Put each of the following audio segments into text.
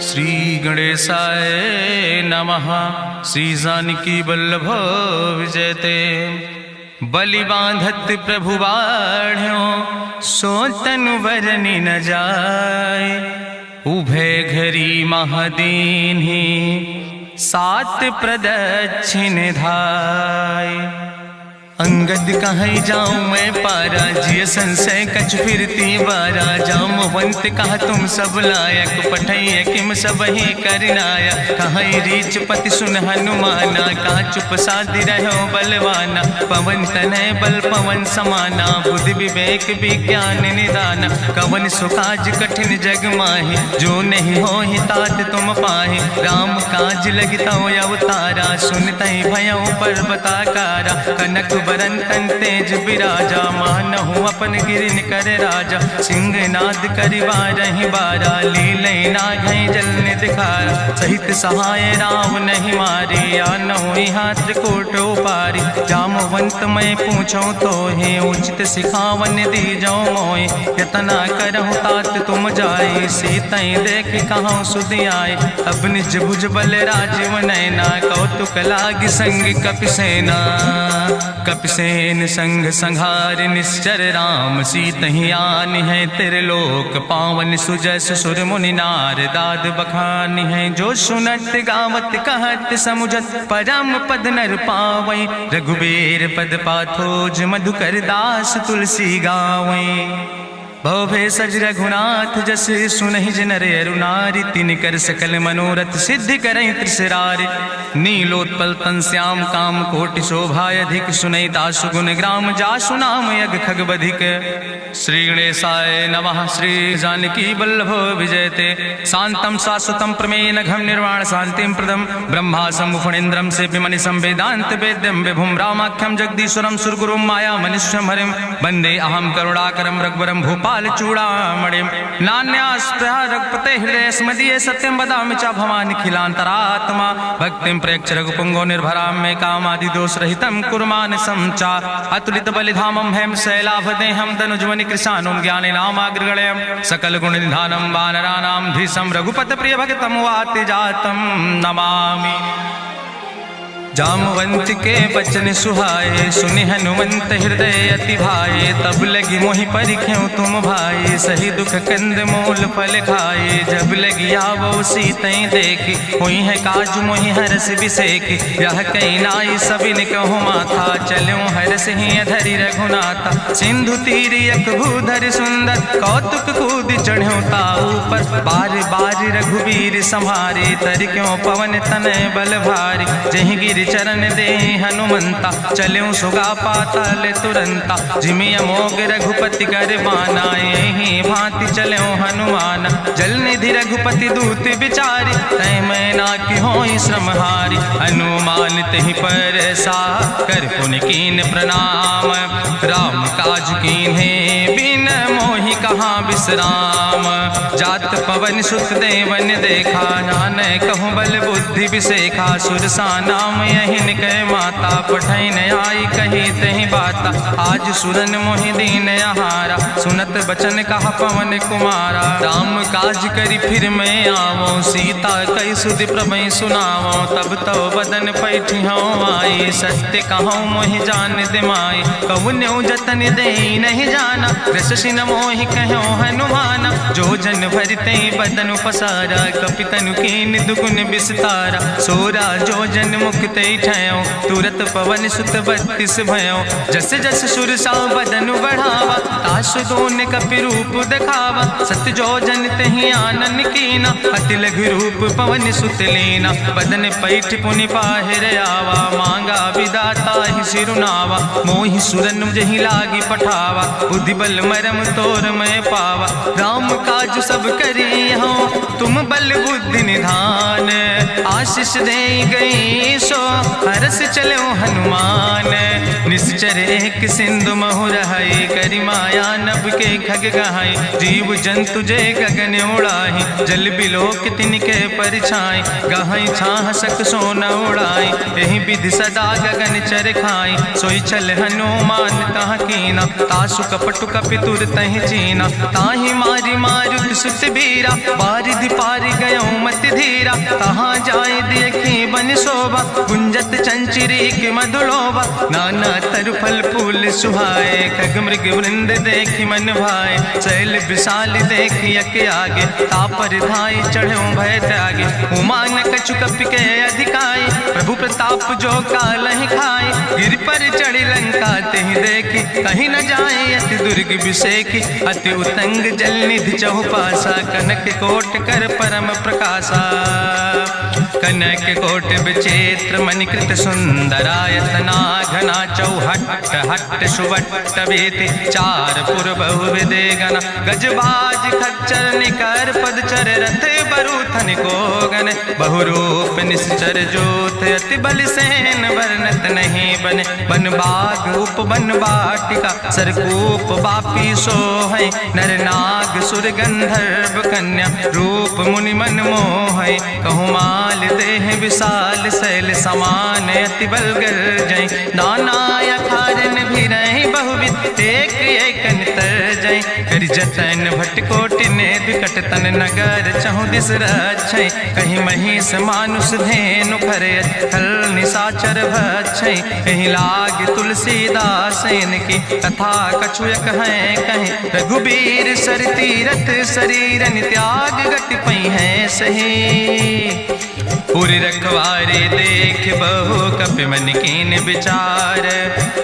श्री गणेशाय नमः। श्री जानकी वल्लभ विजयते। बलि बांधत प्रभु बाढ़ो सो तनु वरनि न जाय। उभय घरी महादीन्हि सात प्रदक्षिण धाय। अंगद कहीं जाऊं मैं पारा जिय संशय कछ फिरती बारा। जामवंत कहा तुम सब लायक पठैय किम सब ही करनाया। कहीं रीच पति सुन हनुमाना कहा चुप साधि रहो बलवाना। पवन तनय बल पवन समाना बुद्धि विवेक विज्ञान निदाना। कवन सुकाज कठिन जग माहि जो नहीं हो ही तात तुम पाहि। राम काज लगता अवतारा सुनतहि भयो पर्वताकारा। कनक बरन तन तेज बिराजा मानहु अपन गिरिन कर राजा। सिंह नाद करिवारहि बारा लीलै नाघै जल निधिखारा। सहित सहाय राम नहीं मारे आनहु यहाँ त्रिकूट उपारी। जामवंत मैं पूछो तो हे उचित सिखावन दीजो मोय। यतना करहु तात तुम जाए सीतै देख कहूँ सुधि आए। अब निज भुज बल राजीव नैना कौतुक लाग संग कपिसेना। कपिसेन संग संहार निश्चर राम सीतहि आनि है त्रिलोक पावन। सुजस सुर मुनि नार दाद बखानि है। जो सुनत गावत कहत समुझत परम पद नर पावै। रघुबीर पद पाथोज मधुकर दास तुलसी गावै। भवभय सज रघुनाथ जस सुनहि नर अरु नारी। तिनकर सकल मनोरथ सिद्धि करहि त्रिसरारि। नीलोत्पल तन श्याम काम कोटि शोभाय अधिक। सुनहि दासु गुण ग्राम जासु नाम यज्ञ खग बधिक। श्री गणेशाय नमः। श्री जानकी वल्लभ विजयते। शांतम शाश्वतम प्रमेय नघम निर्वाण शांतिम प्रदम। ब्रह्मा शंभु फणीन्द्रम से विमनि संवेदांत वेद्यम विभुम रामाख्यम जगदीश्वरम सुरगुरुम माया मनुष्यम हरिम। वंदे अहम करुणाकरम रघुवरम भूपाल चूड़ामणिम। नान्यास्पृहा रघुपते हृदय स्मदीये सत्यम वदामि च भवानि खिलांतरात्मा। भक्तिम प्रयच्छ रघुपुंगो निर्भराम मे कामादि दोष रहितम कुर्मानसं च। अतुलित बलिधामम हेम शैलाभदेहम तनुज्वनि कृशानुम ज्ञानि नामाग्रगण्यम। सकल गुण निधानम वानराणाम धीशम रघुपत प्रिय भक्तम वाति जातम नमामि। जामवंत के बचन सुहाए सुनि हनुमंत हृदय अति भाए। तब लगी मोहि परिख्यों तुम भाई सही दुख कंद मूल फल खाए। जब लगी आवो सीतै देखी हुई है काज मोहि हरस बिसेखी। यह कई नाई सबिन कहु माथा चल्यों हरस ही अधरि रघुनाथा। सिंधु तीर यक भूधर सुंदर कौतुक कूद चढ़्यों ताऊ पर। बार बार रघुबीर संहारे तर क्यों पवन तनय बल भारी। जहि गिर चरण दे हनुमंता चल्यों सुगा पाताल तुरंता। जिमि अमोघ रघुपति कर बाना यही भांति चल्यों हनुमान। जल निधि रघुपति दूत बिचारी तय मैं ना कि होई श्रमहारी। हनुमान तहि पर सा कर पुनि कीन प्रणाम। राम काज कीन्हे बिन मोहि कहाँ विश्राम। जात पवन सुत देवन देखा नान कहूँ बल बुद्धि विसेखा। सुरसा नाम यहिन कह माता पठैन आई कही तहि बाता। आज सुरन मोहि दीन आहारा सुनत बचन कहा पवन कुमारा। राम काज करी फिर मैं आवो सीता कई सुधि प्रभै सुनावो। तब तो बदन पैठियों आई सत्य कहूँ मोहि जान दिमाई। कहुन्यो जतन दे नहीं जाना रससिन मोहि कहो हनुमाना। जो जन भरते बदन पसारा कपितनु कीन दुगुन विस्तारा। सोरा जो जन मुक्ते ठयो तुरत पवन सुत 32 भयो। जस जस सुरसा बदन बढ़ावा तासु दोन कपि रूप दिखावा। सत्य जो जन तहि आनन कीना अति लघु रूप पवन सुत लीना। बदन पैठ पुनि पाहिर आवा मांगा विदाता ही सिरुनावा। मोहि सुरन जहि लागी पठावा बुद्धि बल मरम तोर मैं पावा। राम काज सब करी हो तुम बल बुद्धि निधान। आशीष दे गई सो हरस चलो हनुमान। निश्चर एक सिंधु महु रहाई, करी माया नभ के खग गहाई। जीव जंतु जे गगन उड़ाही, जल बिलोक तिनके परछाई। गहाई छाह सक सोन उड़ाई, यही विधि सदा गगन चर खाई। सोई चल हनुमान तह कीना, तासु कपटु कपितुर तह चीना। ताहि मारी मारुत सुत बीरा, बारिधि पारि गयौ मत धीरा। तहाँ जाय देखी बन शोभा, गुंजत चंचिरी के मधुलोभा। नाना तरु फल फूल सुहाए, खग मृग वृंद देखी मन भाए। शैल विशाल देखी यके आगे, तापर धाई चढ़ो भय त्यागे। उमान कछु कपि के अधिकाई, प्रभु प्रताप जो कालहि खाई। गिर पर चढ़ी लंका तेहि देखी, कहीं न जाए अति दुर्ग विषेखी। अति उतंग जल निधि चहुपासा, कनक कोट कर परम प्रकाशा। कनक कोट विचित्र मणिकृत सुंदरायतना, घना चौहट्ट हट्ट सुवट्ट वेति। चार पुर बहु विदे गना, गजबाज खच्चर निकर पदचर। रथ बरूथन को गन, बहुरूप निश्चर जोत। अति बल सेन वर्णत नहीं बने, बन बाग उप बन बाटिका। सरकूप बापी सोहै, नर नाग सुर गंधर्व कन्या। रूप मुनि मन मोहै, कहूँ माल देह विशाल। शैल समान अति बल गर्जै, नाना अखारन भी रही बहुविध। एक एकन तर जै, करि जतन भटकोटि ने विकट तन नगर। चहु दिस रक्षै, कहीं महिष मानुष धेनु खरे। खल निशाचर भक्षै, कहीं लाग तुलसीदास इनकी। कथा कछुयक है कहीं, रघुबीर सर तीरथ शरीरन त्याग। गति पई है सही, पुर रखवारे देख बहु कपि मन कीन विचार।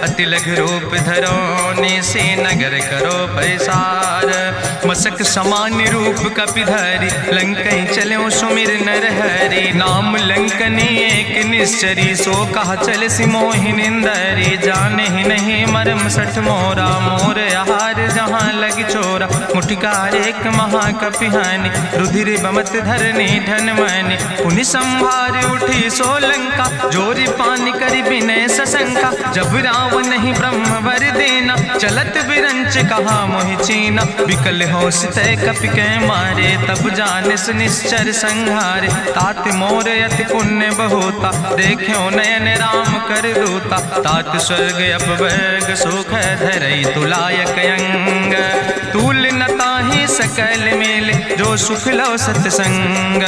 अति लघु रूप धरोने से नगर करो पैसार। मसक समान रूप कपि धरि, लंकई चलो सुमिर नर हरि। नाम लंकनी एक निश्चरी, सो कहा चल सिमोहि निंदरी। जाने ही नहीं मरम सठ मोरा, मोर आहार जहाँ लग चोरा। मुठिकार एक महाकपि हानि, रुधिर बमत धरनी धन मनि। पुनि संभार उठी सोलंका, जोरी पानी करी विनय सशंका। जब रावण नहीं ब्रह्म वर देना, चलत बिरंच कहा मोहि चीना। विकल होश तय कपि के मारे, तब जानिस निश्चर संहारे। तात मोर अति पुण्य बहुता, देख्यो नयन राम कर दूता। तात स्वर्ग अपवर्ग सुख धरई, तुलायक अंग। तूल न ताहि सकल मेल, जो सुख लो सत्संग।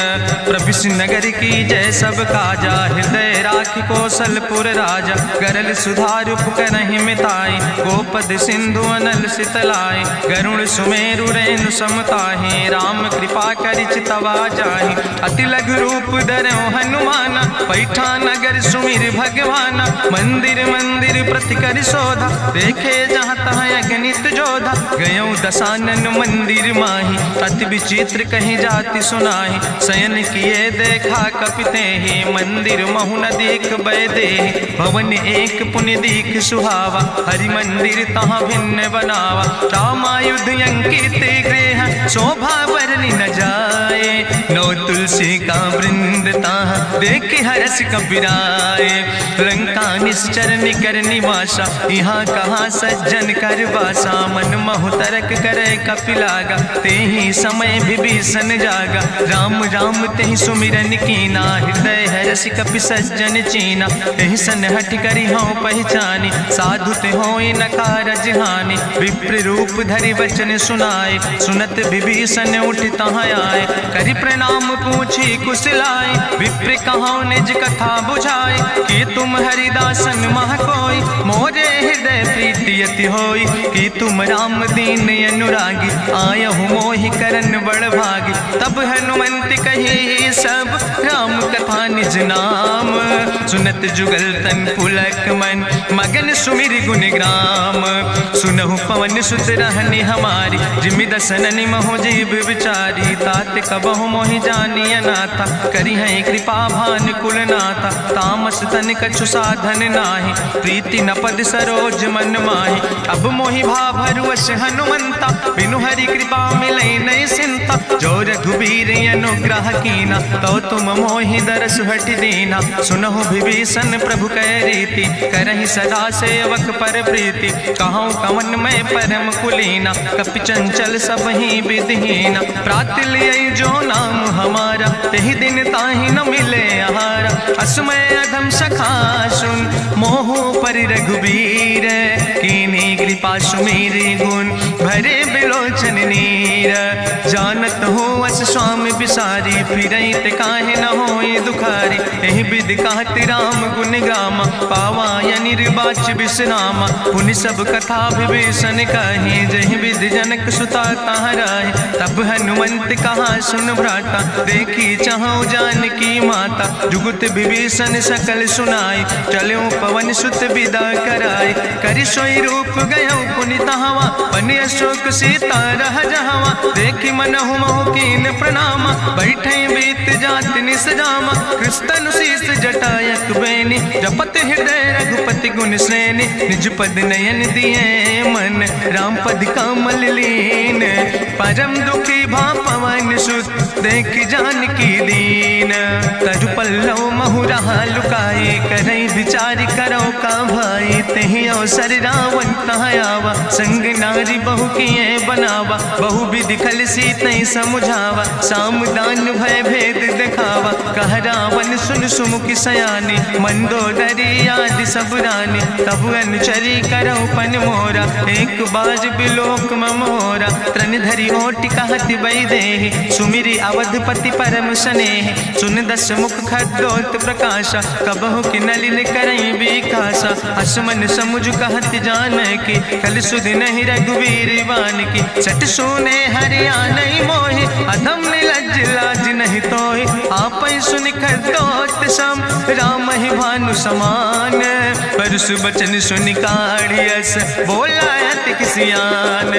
प्रभिस नगर की जय सब काजा, हृदय राखि कौशलपुर राजा। गरल सुधार उपकरहि मिताई, गोपद सिंधु अनल सितलाई। गरुण सुमेरु रेणु समताहि, राम कृपा करि चितवा जाहि। अति लघु रूप धरौ हनुमाना, पैठा नगर सुमिर भगवाना। मंदिर मंदिर प्रति करि शोधा, देखे जहाँ तहाँ अगणित जोधा। गयौ दशानन मंदिर माही, अति विचित्र कहीं जाति सुनाही। शयन किए देखा कपि तेहि, मंदिर महु न देख बैदेहि। भवन एक पुनि दीख सुहावा, हरि मंदिर तहाँ भिन्न बनावा। रामायुध अंकित गृह, शोभा बरनी न जाए। नौ तुलसी का वृंद ताहाँ, देख हरस कपिराए। लंका निश्चर निकर निवासा, यहाँ कहाँ सज्जन कर वासा। मन महु तरक करे कपिलागा, तेहि समय विभीषण जागा। राम राम तेहि सुमिरन कीना, हृदय हरस कपि सज्जन चीना। एहि सन हठ करि हूँ पहचानी, साधु ते होई न कारज हानि। विप्र रूप धरि वचन सुनाए, सुनत विभीषण उठ तहाँ आए। करि प्रणाम पूछी कुशलाए, विप्र कहाँ निज कथा बुझाए। कि तुम हरिदासन मह कोई, मोरे हृदय प्रीति अति होई। कि तुम राम दीन अनुरागी, आयहु मोहि करन बड़ भागी। तब हनुमंत कही सब, राम कथा निज नाम। सुनत जुगल तन पुलक मन, मगन सुमिर गुण ग्राम। सुनहु पवन सुत रहनी हमारी, जिमि दसननि महो जीव विचारी। तात कबहु मोहि जानी अनाथा, करी है कृपा भान कुलनाथा। तामस तन कछु साधन नाही, प्रीति न पद सरोज मन माही। अब मोहि भाभरुवश हनुमंता, बिनु हरि कृपा मिलै नहीं सिंता। जो रघुबीर अनुग्रह कीना, तो तुम मोहि दरस सुहट दीना। सुनहु विभीषण प्रभु कै रीति, करहि सदा सेवक पर प्रीति। कहूँ कवन में परम कुलीना, कपि चंचल सब ही विधिहीना। प्रात लिय जो नाम हमारा, तेहि दिन ताहि न मिले आहारा। असमय अधम सखा सुन, मोह पर रघुबीर। कीन्ही कृपा सुमेरि गुण, भरे बिलोचन नीर। जानत हो अस स्वामी बिसारी, फिरहि ते काहे न होई दुखारी। एहि विधि कहत राम गुण गामा, पावा निर्वाच विश्रामा। पुनि सब कथा विभीषण कही, जहि विधि जनक सुता कहाँ रहे। तब हनुमंत कहा सुन भ्राता, देखी चाहूँ जानकी माता। जुगुत विभीषण सकल सुनाई, चलो पवन सुत विदा कराई। करि सोई रूप गयो पुनि तहवा, बन अशोक सीता रह जहवा। देखी मनहु मोह कीन प्रणामा, बैठे बीत जात निस जामा। कृष्ण शीस जटायक बेनी, जपत हृदय रघुपति गुण श्रेणी। निज पद नयन दिए मन, राम पद कमल लीन। परम दुखी भा पवन सुत, देख जानकी दीन। तरु पल्लव महु रहा लुकाई, करई विचार करो का भाई। तेहि अवसर रावण तहाँ आवा, संग नारी बहु किए बनावा। बहु विधि खल सीतहि समुझावा, सामदान भय भेद दिखावा। कह रावण सुन सुमुखी सयानी, मंदोदरी आदि सब रानी। तब अनुचरी करो पन मोरा, एक बाज बिलोक ममोरा। त्रन धरि ओट कहत वैदेही, सुमिरी अवधपति परम स्नेह। सुन दस मुख खद्योत प्रकाशा, कबहु कि नलिन करई बिकासा। असमन समुझ कहत जानकी, कल सुध नहीं रघुवीर बान की। सट सुने हरियाणई मोहि, अधम निलज्ज लाज नहीं तोहि। आपै सुनि खद्योत सम, राम ही भानु समान। परसु बचन सुनि काढ़ियस, बोला अति किसियान।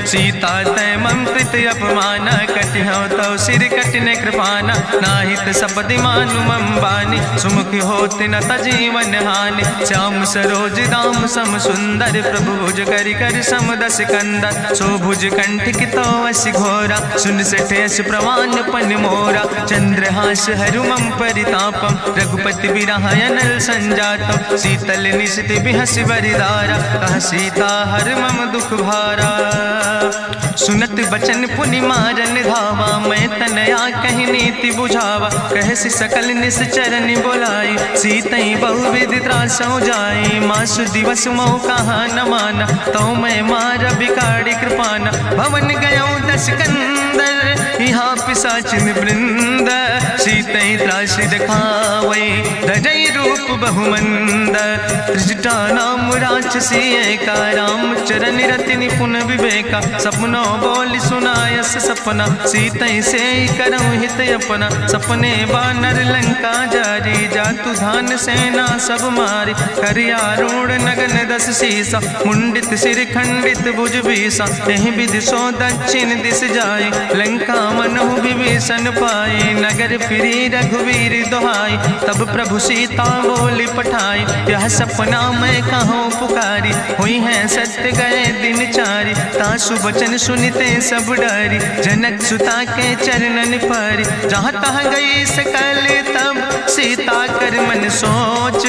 सीता तै मम कृत अपमाना, कटिहौ तौ सिर कटिन कृपाना। नाहित सपदि मानु मम बानी, सुमुख होत न तजीवन हानि। श्याम सरोज दाम सम सुंदर, प्रभु भुज करि कर सम दस कंदर। सो भुज कंठ कितो अस घोरा, सुन सठेस प्रवान पन मोरा। चंद्रहास हरु मम परितापम, रघुपति बिरहायनल संजातम। शीतल निशित बिहसि बरिदारा, कह सीता हर मम दुख भारा। सुनत बचन पुनि मारन धावा, मैं तनया कहि नीति बुझावा। कहसि सकल निश्चरन बोलाई, सीतई बहुविधि त्रासौ जाई। मासु दिवस मोह कहा न माना, तो मैं मार बिगाड़ी कृपाना। भवन गयो दस कंदर, यहाँ पिशाचिन वृंद। सीतई त्रास दिखावै, धजई रूप बहुमंद। त्रिजटा नाम राक्षसी एका, राम चरण रति निपुण विवेका। सपनो बोल सुनायस सपना, सीतई से करऊँ हित अपना। सपने बानर लंका जारी, जातु धान सेना सब मारी। करियारूढ़ नगन दस सीसा, मुंडित सिर खंडित भुज बीसा। यही विधि सो दक्षिण दिस जाए, लंका मनहु विभीषण पाए। नगर फिरी रघुवीर दुहाई, तब प्रभु सीता बोली पठाई। यह सपना मैं कहूँ पुकारी, हुई है सत्य गए दिन चारी। तासु वचन सुनते सब डरी, जनक सुता के चरणन पर। जहाँ तहाँ गई सकल तब, सीता कर मन सोच।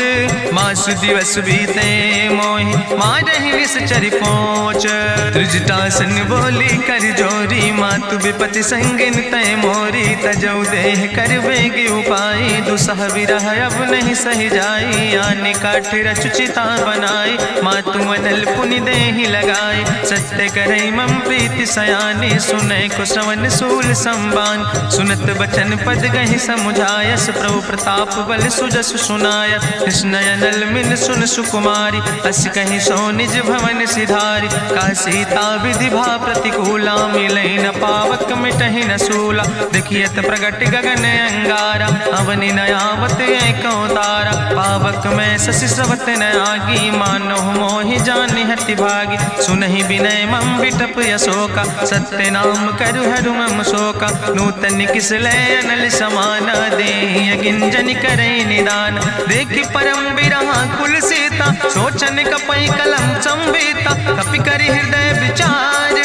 मासु दिवस बीते मोहि, मारहि निश्चर पहुँच। त्रिजटासन बोली कर जोरी, मातु विपति संगिन तय मोरी। तजौ देह कर बेगी उपाय, दुसह विरह अब नहीं सही जाई। आने काठ रचुचिता बनाई, मातु अनल पुनि देहि लगाई। सत्य करई मम प्रीति सयानी, सुनै को श्रवण सूल संबान। सुनत बचन पद गहि समुझायस, प्रभु प्रताप बल सुजस सुनाय। कृष्णयनल मिल सुन सुकुमारी, अस कहि सो निज भवन सिधारी। का सीता विधि भा प्रतिकूला, मिलै न पावक मिटहि न सूला। देखियत प्रगट गगन अंगारा, अवनि नयावत एको तारा। पावक में शशि स्रवत न आगी, मानो मोहि जानि हति भागी। सुनहि विनय मम बिटप यशोका, सत्य नाम करु हरु मम शोका। नूतन किस लय अनल समाना, देहि अगिंजन करई निदान। देखि परम बिरहा कुल सीता, सोचन कपई कलम संवेता। कपि करि हृदय विचार,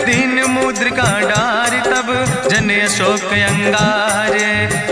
दीन मुद्रिका डार। तब जन जन अशोक अंगार।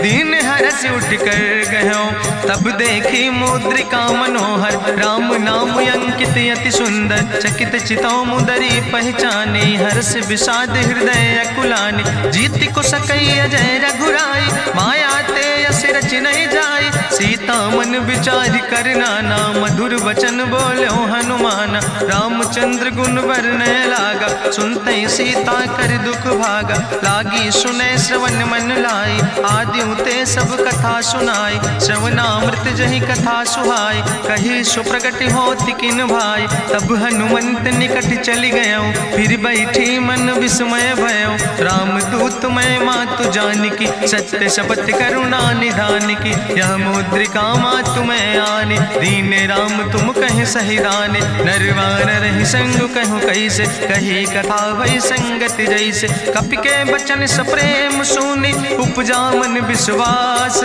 दीन हरस उठ कर गयो तब देखी मुद्रिका मनोहर। राम नाम अंकित अति सुंदर चकित चितौ मुदरी पहचाने। हर्ष विषाद हृदय अकुलानि जीत को सकई अजय रघुराई। माया ते यस रच नहीं जाई सीता मन विचार कर नाना। मधुर वचन बोलो हनुमान रामचंद्र गुण वर्णय लागा। सुनते सीता कर दुख भागा लागी सुने श्रवण मन लाई। आदि ते सब कथा सुनाई श्रवणामृत जहि कथा सुहाई। कही सुप्रगट होति किन भाई तब हनुमंत निकट चली गयो। फिर बैठी मन विस्मय भयो राम दूत मैं मातु जानकी। सत्य शपथ करुणा निधान की यह मुद्रिका मातु मैं आने। दीन राम तुम कहे सही दाने नरवान रही संग कहूँ कैसे। कही कथा भई संगति जैसे कपि के बचन सप्रेम सुनी। उपजा मन विश्वास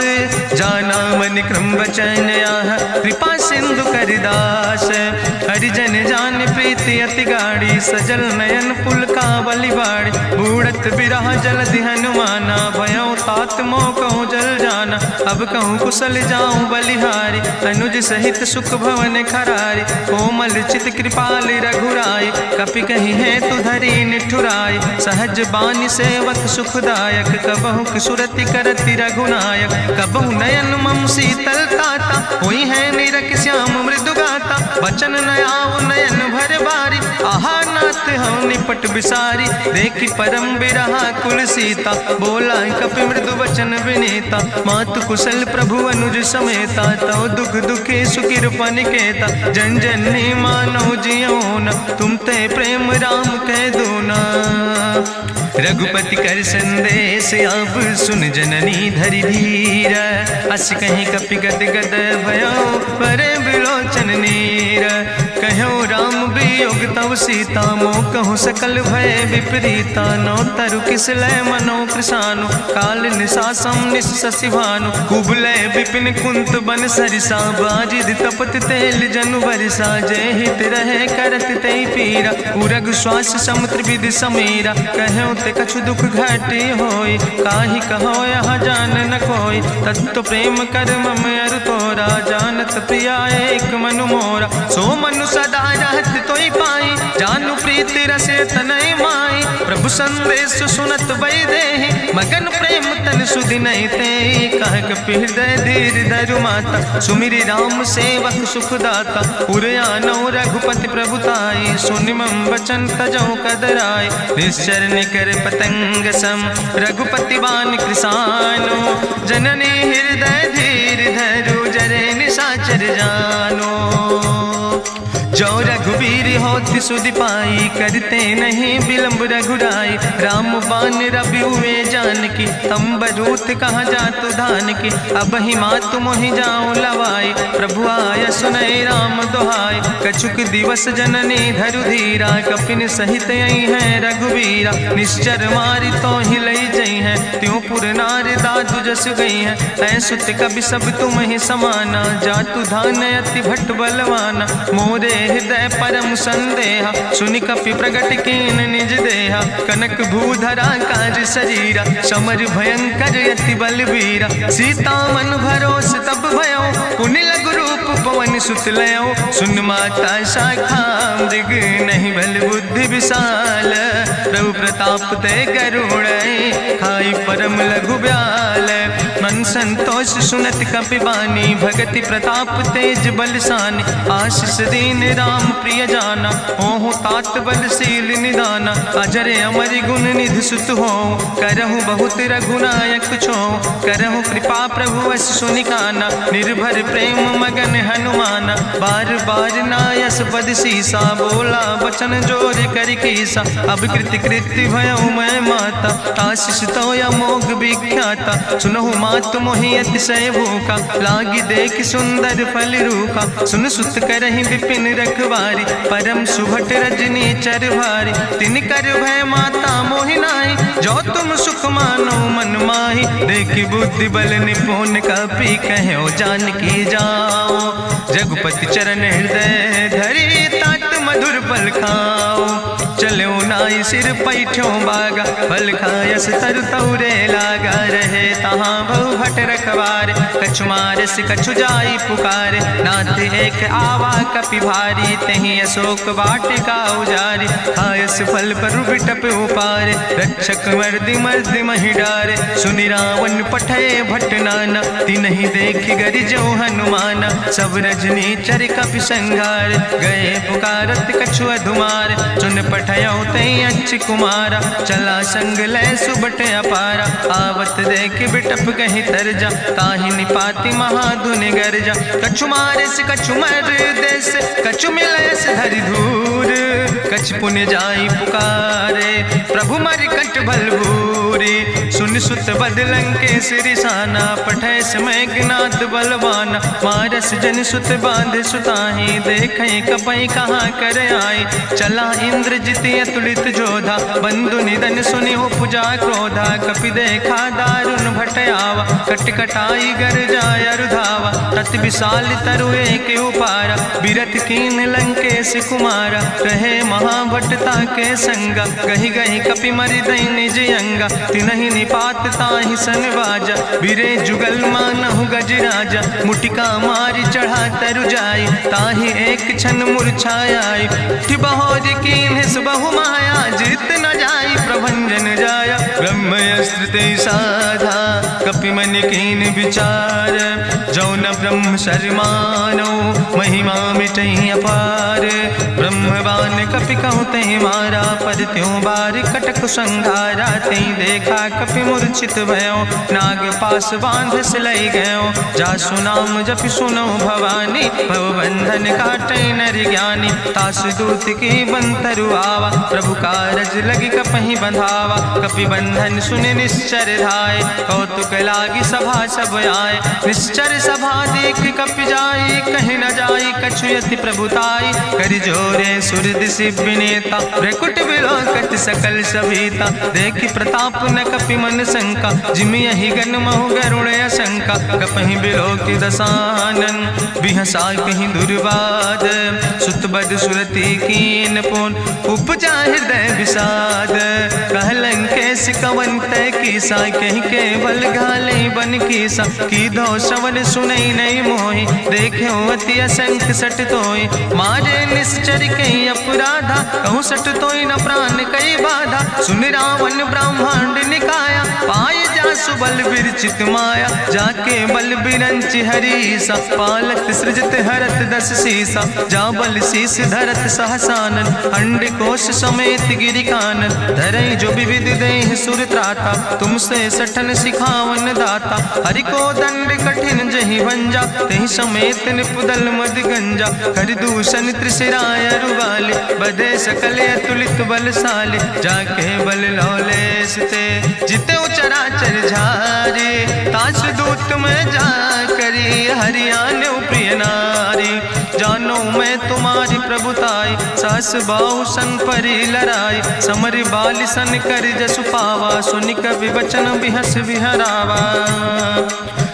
जाना मन क्रम वचन आह। कृपा सिंधु करिदास हरिजन जान प्रीति अति गाड़ी। सजल नयन पुलकावली बाड़ी बूढ़त बिरह जलधि हनुमाना। भयो तात मोह कहूँ जल जाना अब कहूँ कुशल जाऊँ बलिहारी। अनुज सहित सुख भवन खरारी कोमल चित कृपाल रघुराई। कपि कही है तु धरी निठुराई सहज बानी सेवक सुखदायक। कबहु सुरति करति रघुनायक कबहु नयन मम शीतल ताता। हुई है निरख श्याम मृदु गाता वचन नयाव नयन भर बारी। आहा नाथ हम निपट बिसारी देखी परम बिरहा कुल सीता। बोला कपि मृदु वचन विनीता मातु कुशल प्रभु अनुज समेता। तव दुख दुखी सुखिर पनिकेता जन जननी मानो जियो न। तुम ते प्रेम राम कह दो ना। रघुपति कर संदेश अब सुन जननी धरि धीर। अस कहीं कपि गद गद भयो परे बिलोचन नीर। कहो राम वियोग तव सीता मोह कहूँ सकल भय विपरीता। नौ तरु किस लय मनो कृषानु काल निशासम निशि भानु। कुबलय विपिन कुंत बन सरिसा बाजिद तपत तेल जनु बरिसा। जय हित रहे करत ते पीरा उरग श्वास समुद्र विधि समीरा। कहो ते कछु दुख घटी होई काहि कहो यहाँ जान न कोई। तत्व प्रेम कर मम अरु तोरा जानत प्रिया एक मनु मोरा। सो मनु सदा रहत तोई पाई जानु प्रीति रसे तनय माई। प्रभु संदेश सुनत बई देहि मगन प्रेम तन सुधि नहीं ते। कह कपि हृदय धीर धरु माता सुमिरि राम सेवक सुखदाता। उरयानो रघुपति प्रभुताई सुनि मम वचन तजौ कदराय। निश्चर निकर पतंग सम रघुपति बान कृसानो। जननी हृदय धीर धरु जरे निशाचर जानो। जो रघुवीर होति सुधि पाई करते नहीं विलंब रघुराई। राम बान रवि हुए जानकी तंबरूथ कहाँ जातु धान की। अब ही मातु मोहि जाऊँ लवाई प्रभु आय सुनय राम दुहाई। कछुक दिवस जननी धरु धीरा कपिन सहित आई है रघुवीरा। निश्चर मारी तो ही लई जई है त्यों पुर नार दादु जस गई है। ऐसुत कभी सब तुम ही समाना जातु धान अति भट्ट बलवाना। मोरे हृदय परम संदेहा सुनि कपि प्रगट कीन निज देहा। कनक भूधरा काज शरीरा समर भयंकर यति बलवीरा। सीता मन भरोस तब भयो पुनि लघु रूप पवन सुत लयो। सुन माता शाखा मृग नहीं बल बुद्धि विशाल। प्रभु प्रताप ते गरुड़ खाई परम लघु ब्याल। मन संतोष सुनत कपि बानी भगति प्रताप तेज बलसानी। आशीष दीन राम प्रिय जाना ओहु तात बलशील निदाना। अजर अमर गुण निधि सुत हो करहु बहुत रघुनायक छो। करहु कृपा प्रभु अस सुनिकाना निर्भर प्रेम मगन हनुमाना। बार बार नायस पद सीसा बोला बचन जोर कर कीसा। अब कृति कृति भयो मैं माता आशीष तो अमोघ विख्याता। सुनहु मातु मोहि अतिशय भूखा लागी देख सुंदर फल रूखा। सुन सुत करहि विपिन रखवारी परम सुभट रजनी चर भारी। तिन कर भय माता मोहि नाहि जो तुम सुख मानो मन माहि। देखि बुद्धि बल निपुण कपि कहो जानकी जाओ। रघुपति चरण हृदय धरि तात मधुर फल खाओ। चलो नाई सिर पैठो बागा, फल खायस तरु तौरे लागा। रहे तहाँ बहु भट रखवारे, कछु मारस कछु जाई पुकारे। नाथ एक आवा कपि भारी, तहीं अशोक वाटिका उजारी। खायस फल पर बिटप उपारे, रक्षक मर्दि मर्दि महि डारे। सुनि रावण पठय भट नाना, तिन्हि देखि गरिजो हनुमाना। सब रजनी चर कपि संघार, गए पुकारत कछु अधुमार। चुन पठयो तई अच्छ कुमारा, चला संग लय सुबट अपारा। आवत देख बिटप कहीं तरजा, ताहि निपाति महाधुनि गर्जा। कछु मारिस कछु मर देस, कछु मिलयस धरि धूर। कछ पुण्य जाई पुकारे, प्रभु मरि कंठ बल भूरी। सुन सुत बद लंकेश रिसाना, पठय समय ज्ञात बलवाना। मारस जन सुत बांध सुताहि, देखे कपई कहाँ कर आए। चला इंद्रजित अतुलित जोधा, बंधु निधन सुनि उपजा क्रोधा। कपि देखा दारुण भट आवा, कट कटाई गर जाय रुधावा। तत विशाल तरु एक उपारा, बिरथ कीन लंकेश कुमारा। रहे महाभटता के संगा, गहि गहि कपि मरि दई निज अंगा। तिन्हि निपात ताहि सन बाजा, बिरे जुगल मानहु गजराजा। मुटिका मारि चढ़ा तरु जाई, ताहि एक क्षण मूर्छाई। बहोज कीन्ह बहु माया, जीत न जाई प्रभंजन जाया। ब्रह्मयस्त्र ते साधा, कपि मन कीन विचार। जौन ब्रह्म शर्मानो, महिमा मिटई अपार। ब्रह्मवान कपि कहु तहि मारा, पर त्यों बार कटक संघारा। तई देखा कपि मूर्छित भयो, नाग पास बांध सिलई गयो। जासु नाम जपि सुनो भवानी, भव बंधन काटई नर ज्ञानी। तास दूत की बंतरु आवा, प्रभु कारज लगी कपहि बंधावा। कपि बंधन सुनि निश्चर धाय, कौतुक लागी सभा सब आए। निश्चर सभा देख कपि जाई, कहीं न जाई कछु यति प्रभुताई। कर जोरे सुर दिसि विनेता, भ्रकुट विलोकत सकल सभीता। देखि प्रताप न कपि मन शंका, जिमि यहि गन महु गरुण शंका। कपहि बिलोकि दसानन, बिहसा कहीं दुर्वाद। सुत बद सुरति कीन पुन, उपजा हृदय विषाद। कह लंकेश कवन तय कीसा, कहीं केवल घाले बन कीसा। की दो श्रवण सुनई नहीं मोहि, देख्यो अति असंख सट तोय। मारे निश्चर कई अपराधा, कहूँ सट तोय न प्राण कई बाधा। सुन रावण ब्रह्मांड निकाया, पाय जासु बल विरचित माया। जाके बल बिरंच हरीसा, पालत सृजत हरत दस सीसा। जा बल शीस धरत सहसानन, अंड कोश समेत गिरि कानन। धरई जो विविध देह सुर त्राता, तुमसे सठन सिखावन दाता। हरि को दंड कठिन जहि भंजा, तहि समेत निपुदल मद गंजा। कर दूषण त्रिशिराय रुगाले, बधे सकल अतुलित बलशाले। जाके बल लौलेस ते, जिते चराचर झारे। तास दूत में जा करी, हरियाण प्रिय नारी। जानो मैं तुम्हारी प्रभुताई, सास बाहु सन परी लड़ाई। समर बाल सन कर जसु पावा, सुनि कवि वचन बिहस बिहरावा।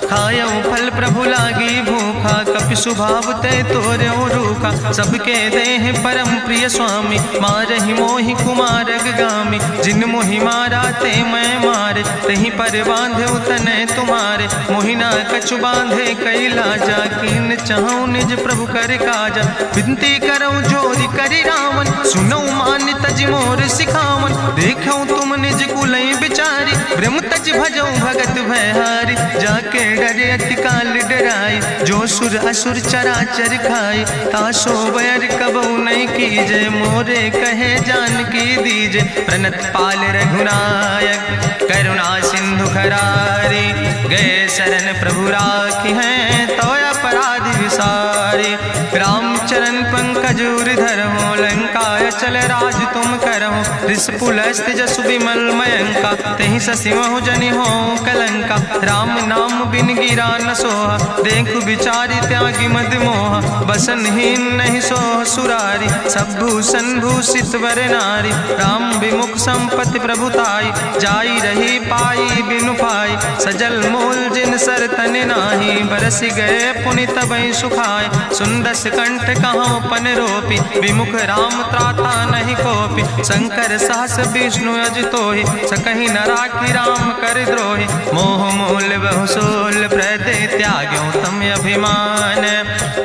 खायौ फल प्रभु लागी भूखा, कपि स्वभाव ते तोर्यो रूखा। सबके देह परम प्रिय स्वामी, मारहि मोहि कुमारग गामी। जिन मोहि मारा ते मैं मारे, तहीं पर बांधे तने तुम्हारे। मोहिना कछु बांधे कई लाजा, कीन चाहूं निज प्रभु कर काजा। विनती करऊं जोरि करि रावण, सुनऊ मान तज मोर सिखावन। देखऊं तुम निज कुलई बिचारी, ब्रह्म तज भजऊं भगत भयहारी। जाके डरे अति काल डराई, जो सुर असुर चराचर खाई। तासो बैर कबऊ नहीं कीजे, मोरे कहे जान की दीजे। प्रणत पाल रघुनायक, करुणा सिंधु खरारी। गए शरण प्रभु राखी हैं, तो अपराध विसारी। रामचरण पंकज उर धरहु, लंकाय चल राज तुम करहु। रिसपुलस्त जसु विमल मयंका, तहि ससिमहु जनि हो कलंका। राम नाम बिन गिरा न सोहा, देखु बिचारी त्यागी मद मोहा। बसनहीन नहीं सोह सुरारी, सब भूषण भूषित वर नारी। राम विमुख संपत्ति प्रभुताई, जाई रही पाई बिनु पाई। सजल मोल जिन सर तन नाही, बरस गए पुनि तबई सुखाए। सुंदस कंठ कहाँ पन रोपी, विमुख राम त्राता नहीं कोपी। शंकर सहस विष्णु अज तोहि, सकहि न राखी राम कर द्रोहि। मोह मूल बहुसोल प्रदे, त्याग्यो तम अभिमान।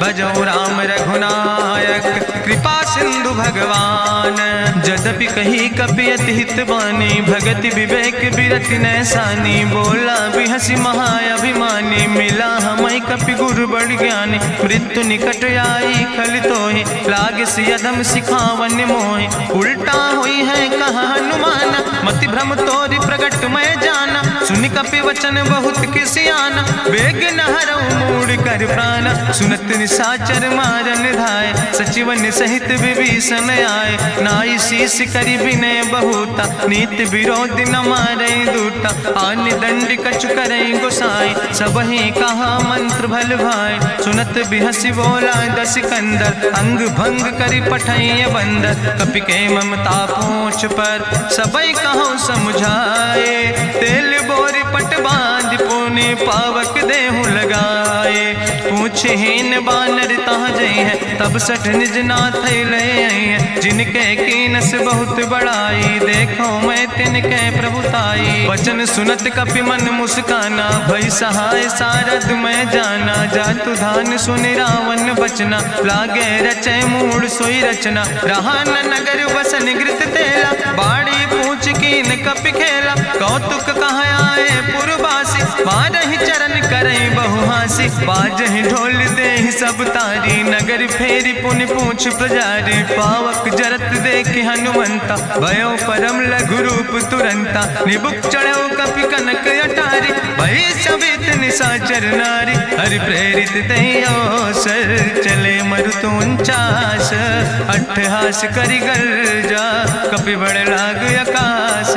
भजो राम रघुनायक, कृपा सिंधु भगवान। यद्यपि कही कपि अति हित बानी, भगति विवेक बिरति नैसानी। बोला बिहसी महाअभिमानी, मिला हमै कपि गुरु बड़ ज्ञानी। मृत्यु निकट आई खल तोहि, लागे सियदम सिखावन मोहि। उल्टा हुई है कहा हनुमाना, मति भ्रम तोरि प्रगट मैं जाना। सुनि कपि वचन बहुत किसियाना, बेग न हरऊ मूढ़ कर प्राण। सुनत निशाचर मारन धाय, सचिवन सहित विभीषण आए। नाई शीस करि विनय बहुता, नीति विरोध न मारै दूता। आन दंड कछु करै गोसाई, सबहि कहा मंत्र भल भाई। सुनत बिहसी बोला दस कंदर, अंग भंग करि पठैय बंदर। कपि के ममता पूछ पर, सबई कहो समुझाए। तेल बोरी पट बांध पुनि, पावक देहु लगाए। पूछहीन बानर तहाँ जई है, तब सठ निज नाथ ले आई है। जिनके कीनस बहुत बड़ाई, देखो मैं तिनके प्रभुताई। वचन सुनत कपि मन मुस्काना, भई सहाय सारद मैं जाना। जातु धान सुनि रावण बचना, लागे रचै मूढ़ सोई रचना। रहा न नगर बसन घृत तेला, बाड़ी पूछ कीन कपि खेला। कौतुक कहाँ आए पुरवासी, मारहि चरण करई बहुहासी। बाजहि ढोल देहि सब तारी, नगर फेरी पुनि पूछ प्रजारी। पावक जरत देख हनुमंता, भयो परम लघु रूप तुरंता। निबुक चढ़ो कपि कनक अटारी, भई सवित निशाचर नारी। हरि प्रेरित तहि अवसर, चले मरुत 49। अट्ठहास करि गर्जा, कपि बड़ लाग आकाश।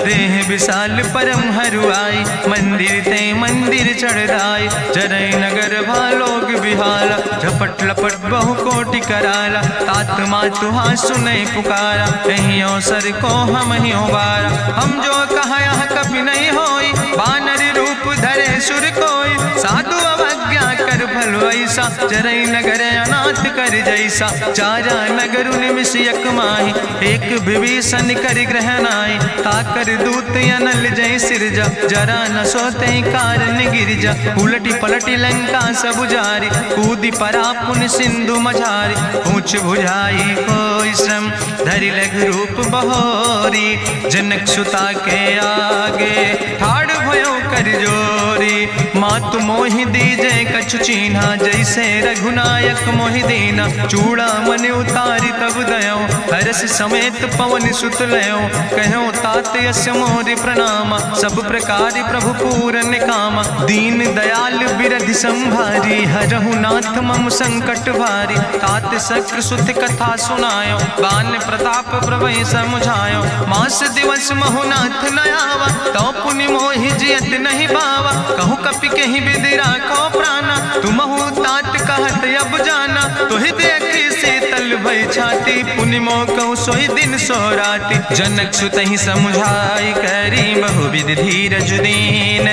देह विशाल परम हरुआई, मंदिर ते मंदिर चढ़ाई। जरई नगर भालोग बिहाला, झपट लपट बहु कोटि कराला। तात मातु हाँ सुनै पुकारा, यही अवसर को हम ही उबारा। हम जो कहा यहाँ कभी नहीं होई, बानर रूप धरे सुर कोई। साधु अवज्ञा कर फल ऐसा, जरई नगर अनाथ कर जैसा। चारा नगर निमिष यक माही, एक विभीषण कर ग्रहण आई। ताकर दूत अनल जय सिरजा, जरा न सोते कारण गिरजा। उलटी पलटी लंका सब जारी, कूदी परा पुन सिंधु मझारी। पूछ बुझाई कोई श्रम, धरि लघु रूप बहोरी। जनक सुता के आगे, ठाड़ भयो कर जोरी। मातु मोहि दीजे कछु चीन्हा, जैसे रघुनायक मोहि दीना। चूड़ा मन उतारी तब दयो, हरस समेत पवन सुत लयो। कहो तात यस्य मोरि प्रणामा, सब प्रकार प्रभु पूरन कामा। दीन दयाल बिरधि संभारी, हरहु नाथ मम संकट भारी। तात शक्र सुत कथा सुनायो, बान प्रताप प्रभय समुझायो। मास दिवस महुनाथ न आवा, तो पुनि मोहि जियत नहीं बावा। कहु कपि कहीं विधि राखो प्राणा, तुमहु तात कहत अब जाना। तुहि देखी शीतल भई छाती, पुनि मोह कहु सोई दिन सो राति। जनक सुतहि समुझाई, करी बहुविधि धीरज दीन।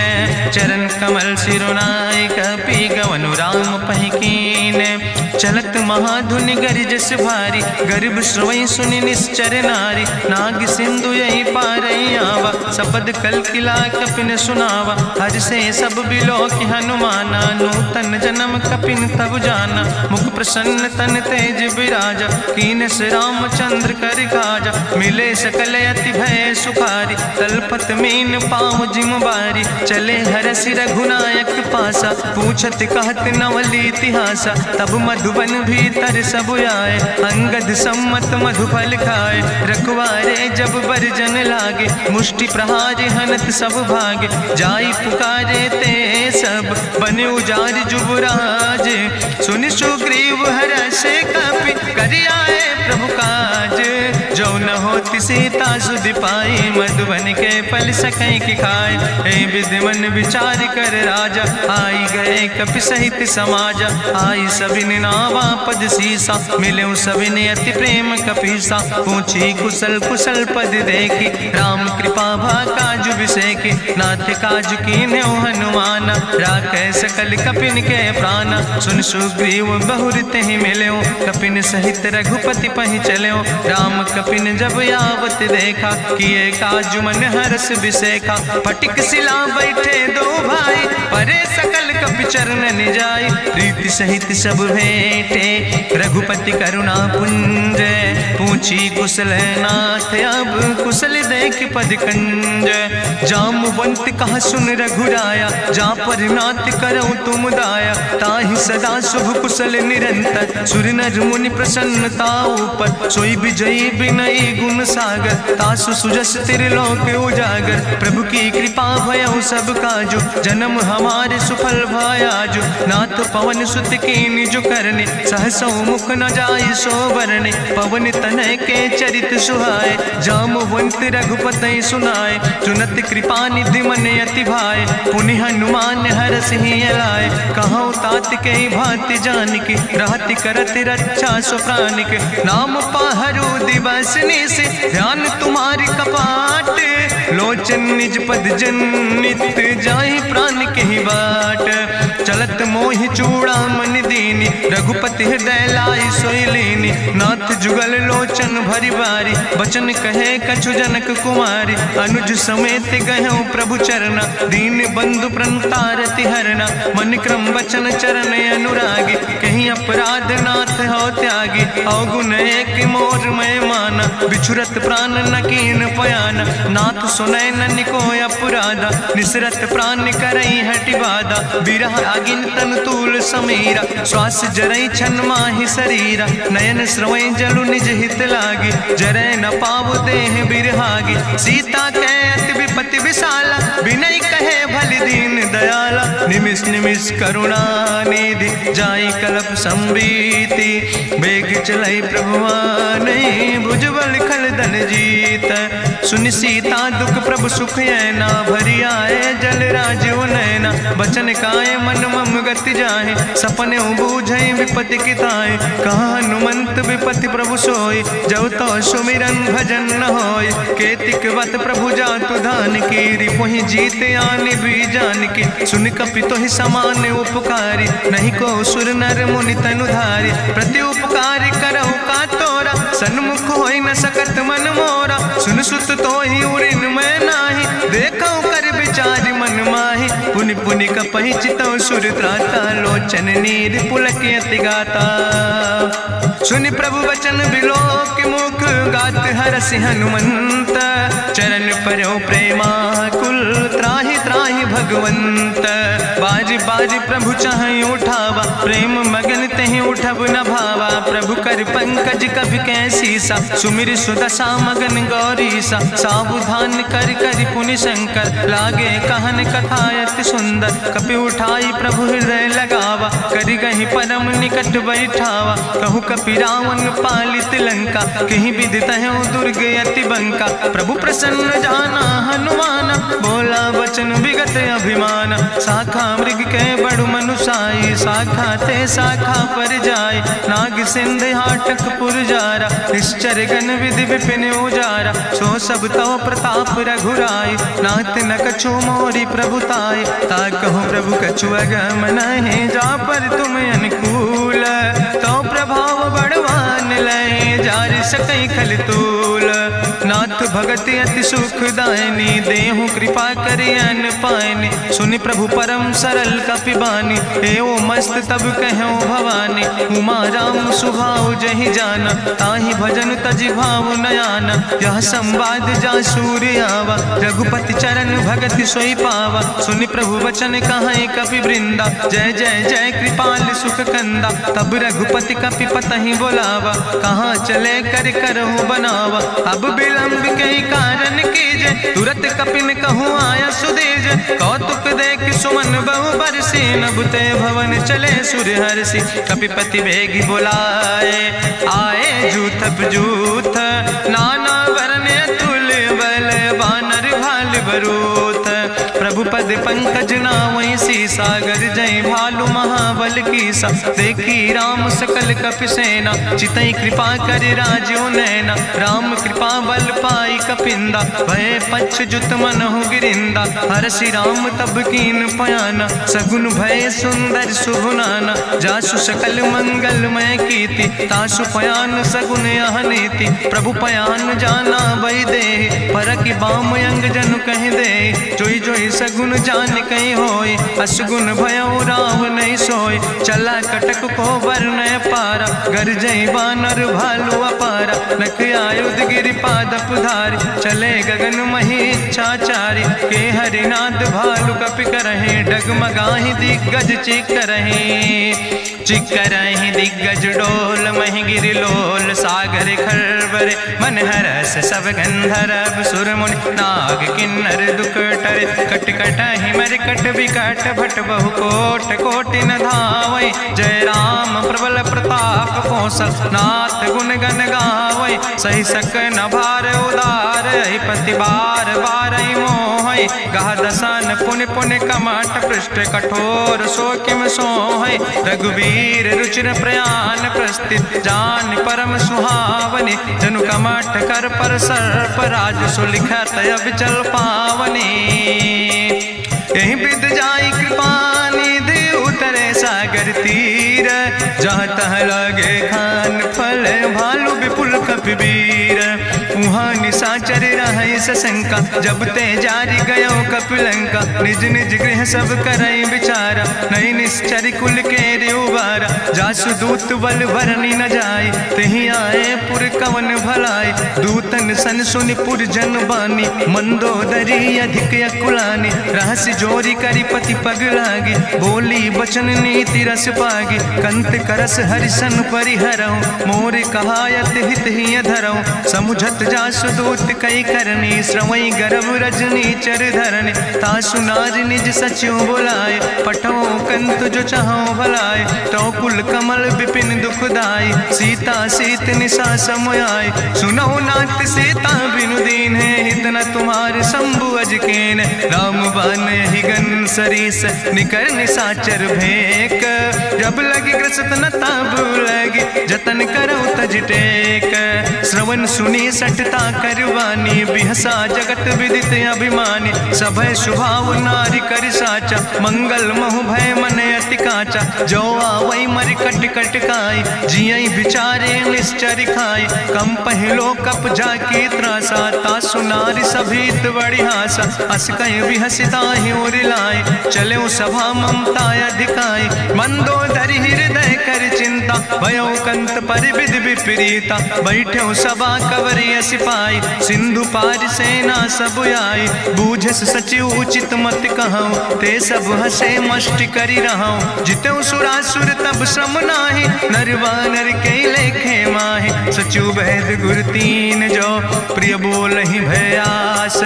चरण कमल सिरुनाई, कपि गवनु राम पहि कीन। चलत महाधुनि गरिजस भारी, गर्भ श्रवई सुनि निश्चर नारी। नाग सिंधु यही पारई आवा, सपद कल किला कपिन सुनावा। हर से सब बिलो कि हनुमाना, नूतन जन्म कपिन तब जाना। मुख प्रसन्न तन तेज विराजा, कीनस रामचंद्र कर काजा। मिले सकल अति भय सुखारी, तलपत मीन पाँव जिम बारी। चले हरस रघुनायक पासा, पूछत कहत नवल इतिहासा। तब मधुबन भीतर सब आए, अंगद सम्मत मधुफल खाए। रखवारे जब बरजन लागे, मुष्टि प्रहार हनत सब भागे। जाई पुकारे ते सब, बने उजार जुबराज। सुनि सुग्रीव हरषे कपि, करि आए प्रभु काज। जो जो न होती सीता सुध पाई, मधुबन के फल सकै की खाए। हे विधि मन विचार कर राजा, आई गए कपि सहित समाजा। आई सबिन नावा पद सीसा, मिले सबिन अति प्रेम कपीसा। पूछी कुशल कुशल पद देखी, राम कृपा भा काजु विसेकी। नाथ काजु कीन्यो हनुमान, राखे सकल कपिन के प्राण। सुन सुग्रीव बहुर तेहि मिल्यो, कपिन सहित रघुपति पहि चल्यो। राम कपिन जब आवत देखा, किए काजु मन हरस विसेखा। फटिक सिला बैठे दो भाई, परे सकल कपि चरण जाय। प्रीति सहित सब भेंटे, रघुपति करुणा पुंज। पूछी कुशल नाथ, अब कुशल देख पद कंज। जामवंत कहा सुन रघुराया, जा पर नाथ करौ तुम दाया। ताहि सदा शुभ कुशल निरंतर, सुर नर मुनि प्रसन्नता ऊपर। सोई विजयी विनयी गुण सागर, तासु सुजस त्रिलोक उजागर। प्रभु की कृपा भयउ सब काजु, जन्म हमारे सुफल भयाजु। नाथ पवन सुत की निज करने, सहसो मुख न जाय सो वरने। पवन तनय के चरित सुहाए, जामवंत रघुपति सुनाए। चुनत कृपा निधि मन अति भाए, पुनि हनुमान हरष ही लाए। कहौ तात के भांति जानकी, रहति करत रक्षा सो प्राणिक। नाम पाहरु दिवस निस, ध्यान तुम्हारी कपाट। लोचन निज पद जनित, जाहि प्राण के ही बाट। चलत मोहि चूड़ामन दीनी, रघुपति हृदय लाई सोई लीनी। नाथ जुगल लोचन भरि बारी, बचन कहे कछु जनक कुमारी। अनुज समेत गहु प्रभु चरना, दीन बंधु प्रणतारति हरना। मन क्रम वचन चरण अनुरागी, कहीं अपराध नाथ हो त्यागी। अवगुण एक मोर मैं माना, बिछुरत प्राण न कीन पयाना। नाथ सुनय नन को अपराधा, निसरत प्राण करई हटि बाधा। बिरह अगिन तन तूल समीरा, श्वास जरई छन माहि शरीरा। नयन श्रवै जलु निज हित लागी, जरै न पाव देह बिरहागी। सीता के अति विपति विशाला, विनय कहे भलि दीन दयाला। निमिष निमिष करुणा निधि, जाई कलप संबीति। बेग चलै प्रभुआनै, भुजबल खल दल जीत। सुन सीता दुख प्रभु सुख ऐना, भरी आए जल राजो नैना। बचन काए मन मम गति जाहे, सपने बूझै विपति किताए। कहा हनुमंत विपति प्रभु सोई, जब तो सुमिरन भजन न होय। केतिक वत प्रभु जातु धान की, रिपुहि जीत आने भी जान की। सुन कपि तोहि समान उपकारी, नहीं को सुर नर मुनि तनुधारी। प्रति उपकारी करहु का तोरा, सन्मुख होई न सकत मन मोरा। सुन सुत तोहि उरिन मैं नाही, देखौ कर विचार मन माहि। पुनि पुनि कपहि चितौ सुर त्राता, लोचन नीर पुलक अति गाता। सुनि प्रभु वचन बिलोक मुख, गात हरसि हनुमंत। चरण परौ प्रेमाकुल, त्राहि त्राहि भगवंत। बाज बाज प्रभु चाहि उठावा, प्रेम मगन तेहि उठब न भावा। प्रभु कर पंकज कभि कैसीसा, सुमिर सुदशा मगन गौरीसा। सावधान कर कर पुनि शंकर, लागे कहन कथा अति सुंदर। कपि उठाई प्रभु हृदय लगावा, करि गहि परम निकट बैठावा। कहु कपि रावण पालित लंका, कहीं विदित है दुर्ग अति बंका। प्रभु प्रसन्न जाना हनुमाना, बोला वचन विगत अभिमान। शाखा मृग के बड़ु मनुषाई, शाखा ते शाखा पर जाय। नाग सिंध हाटक पुर जारा, निश्चर गण विधि विपिन उजारा। सो सब तव प्रताप रघुराई, नाथ न कछु मोरी प्रभुताई। ताकहु प्रभु कछु अगम नहीं, जा पर तुम अनुकूल। तो प्रभाव बड़वान लय, जार सकई खल तूल। नाथ भगति अति सुख दायनी, देहु कृपा करि अन पायनी। सुनि प्रभु परम सरल कपि बानी, एवं मस्त तब कहौ भवानी। उमा राम सुभाव जहि जाना, ताहि भजन तजि भाव नयाना। यह संवाद जा सूर्य आवा, रघुपति चरण भगति सोई पावा। सुनि प्रभु वचन कहाई कपि वृंदा, जय जय जय कृपाल सुख कंदा। तब रघुपति कपि पतहि बोलावा, कहाँ चले कर करहु बनावा। अब विलंब के कारण कीजे, तुरत कपिन कहूँ आया सुदेज। कौतुक देख सुमन बहु बरसी, नभते भवन चले सूर्य हर्षि। कपिपति वेगी बुलाए, आए जूथ जूथ नाना बरूथ। प्रभु पद पंकज नावै सागर जय भालु महाबल की सा। देखी राम सकल कपि सेना चितई कृपा कर राजो नैना। राम कृपा बल पाई कपिंदा भय पच्छ जुत मनहु गिरिंदा। हरसि राम तब कीन पयाना सगुन भय सुंदर शुभ नाना। जासु सकल मंगलमय कीर्ति तासु पयान सगुन यह नीति। प्रभु पयान जाना भई दे परकि बाम अंग जनु कह दे। जोई जोई सगुन जान कहीं होय असगुन भयो राव नहीं सोय। चला कटक को वर्ण पारा गरजई बानर भालू अपारा। नख आयुध गिरि पादप धारी चले गगन मही इच्छाचारी। के हरिनाद भालू कपि करहि डगमगाहि दिग्गज चिक करहि। चिक करहि दिग्गज डोल महि गिरि लोल सागर खरबर। मन हरस सब गंधर्व सुर मुनि नाग किन्नर दुख टरे। कट कटहि मरकट विकट भट बहु कोट कोटि न धावै। जय राम प्रबल प्रताप कौशल नाथ गुण गण गावै। सही सक न भार उदार पति बार बार मोहै। गह दसन पुनि पुनि कमठ पृष्ठ कठोर सो किम सोहै। रघुवीर रुचिर प्रयाण प्रस्थित जान परम सुहावनी। जनु कमठ कर पर सर्प राज सुलिखत अविचल पावनी। यही विद जाई कृपा निधि उतरे सागर तीर। जहाँ तह लगे खान फल भालू विपुल कपिवीर। उहाँ निशाचर रहे सशंका जब ते जारी गयो कपिलंका। निज निज गृह सब करई विचारा नहीं निश्चर कुल के रे उबारा। जासु दूत बल भरनी न जाय तेहि आए पुर कवन भलाई। दूतन सन सुनि पुर जन बानी मंदोदरी अधिक अकुलानी। रहस्य जोरी करी पति पग लागी बोली बचन नीति रस पागी। कंत करस हरिसन परिहरऊँ मोर कहायत हित ही धरऊँ। समुझत जासु दूत कई करनी श्रवई गर्भ रजनी चर धरनी। तासु नार निज सचिव बुलाए पठो कंत जो चाहो भलाए। तो कुल कमल विपिन दुखदाई सीता सीत निशा समयाय। सुनो नाथ सीता बिनु दीन है हित न तुम्हार शंभु अजकेन। राम बान ही गन सरीस निकर निशाचर भेक। जब लगी ग्रसत न तब लगी जतन करो तज टेक। श्रवण सुनी सटता करवानी बिहसा जगत विदित अभिमानी। सभय स्वभाव नारी कर साचा मंगल महु भय मन अति काचा। जो आवै मर कट कट खाई जियई बिचारे निश्चर खाई। कम पहलो कप जाकी त्रासा तासु नारी सभीत बड़ी हासा। अस कहीं बिहसिता ही उरिलाए चले सभा ममता अधिकाई। मंदोदरी हृदय कर चिंता भयो कंत पर विधि विपरीता। बैठो सभा कवरिय सिपाही सिंधु पार सेना सब आई। बूझस सचिव उचित मत कहूँ ते सब हसे मष्टि करी रहूँ। जितऊ सुरासुर तब श्रम नाही नर वानर के लेखे माहे। सचिव वैद गुर तीन जो प्रिय बोल ही भयास।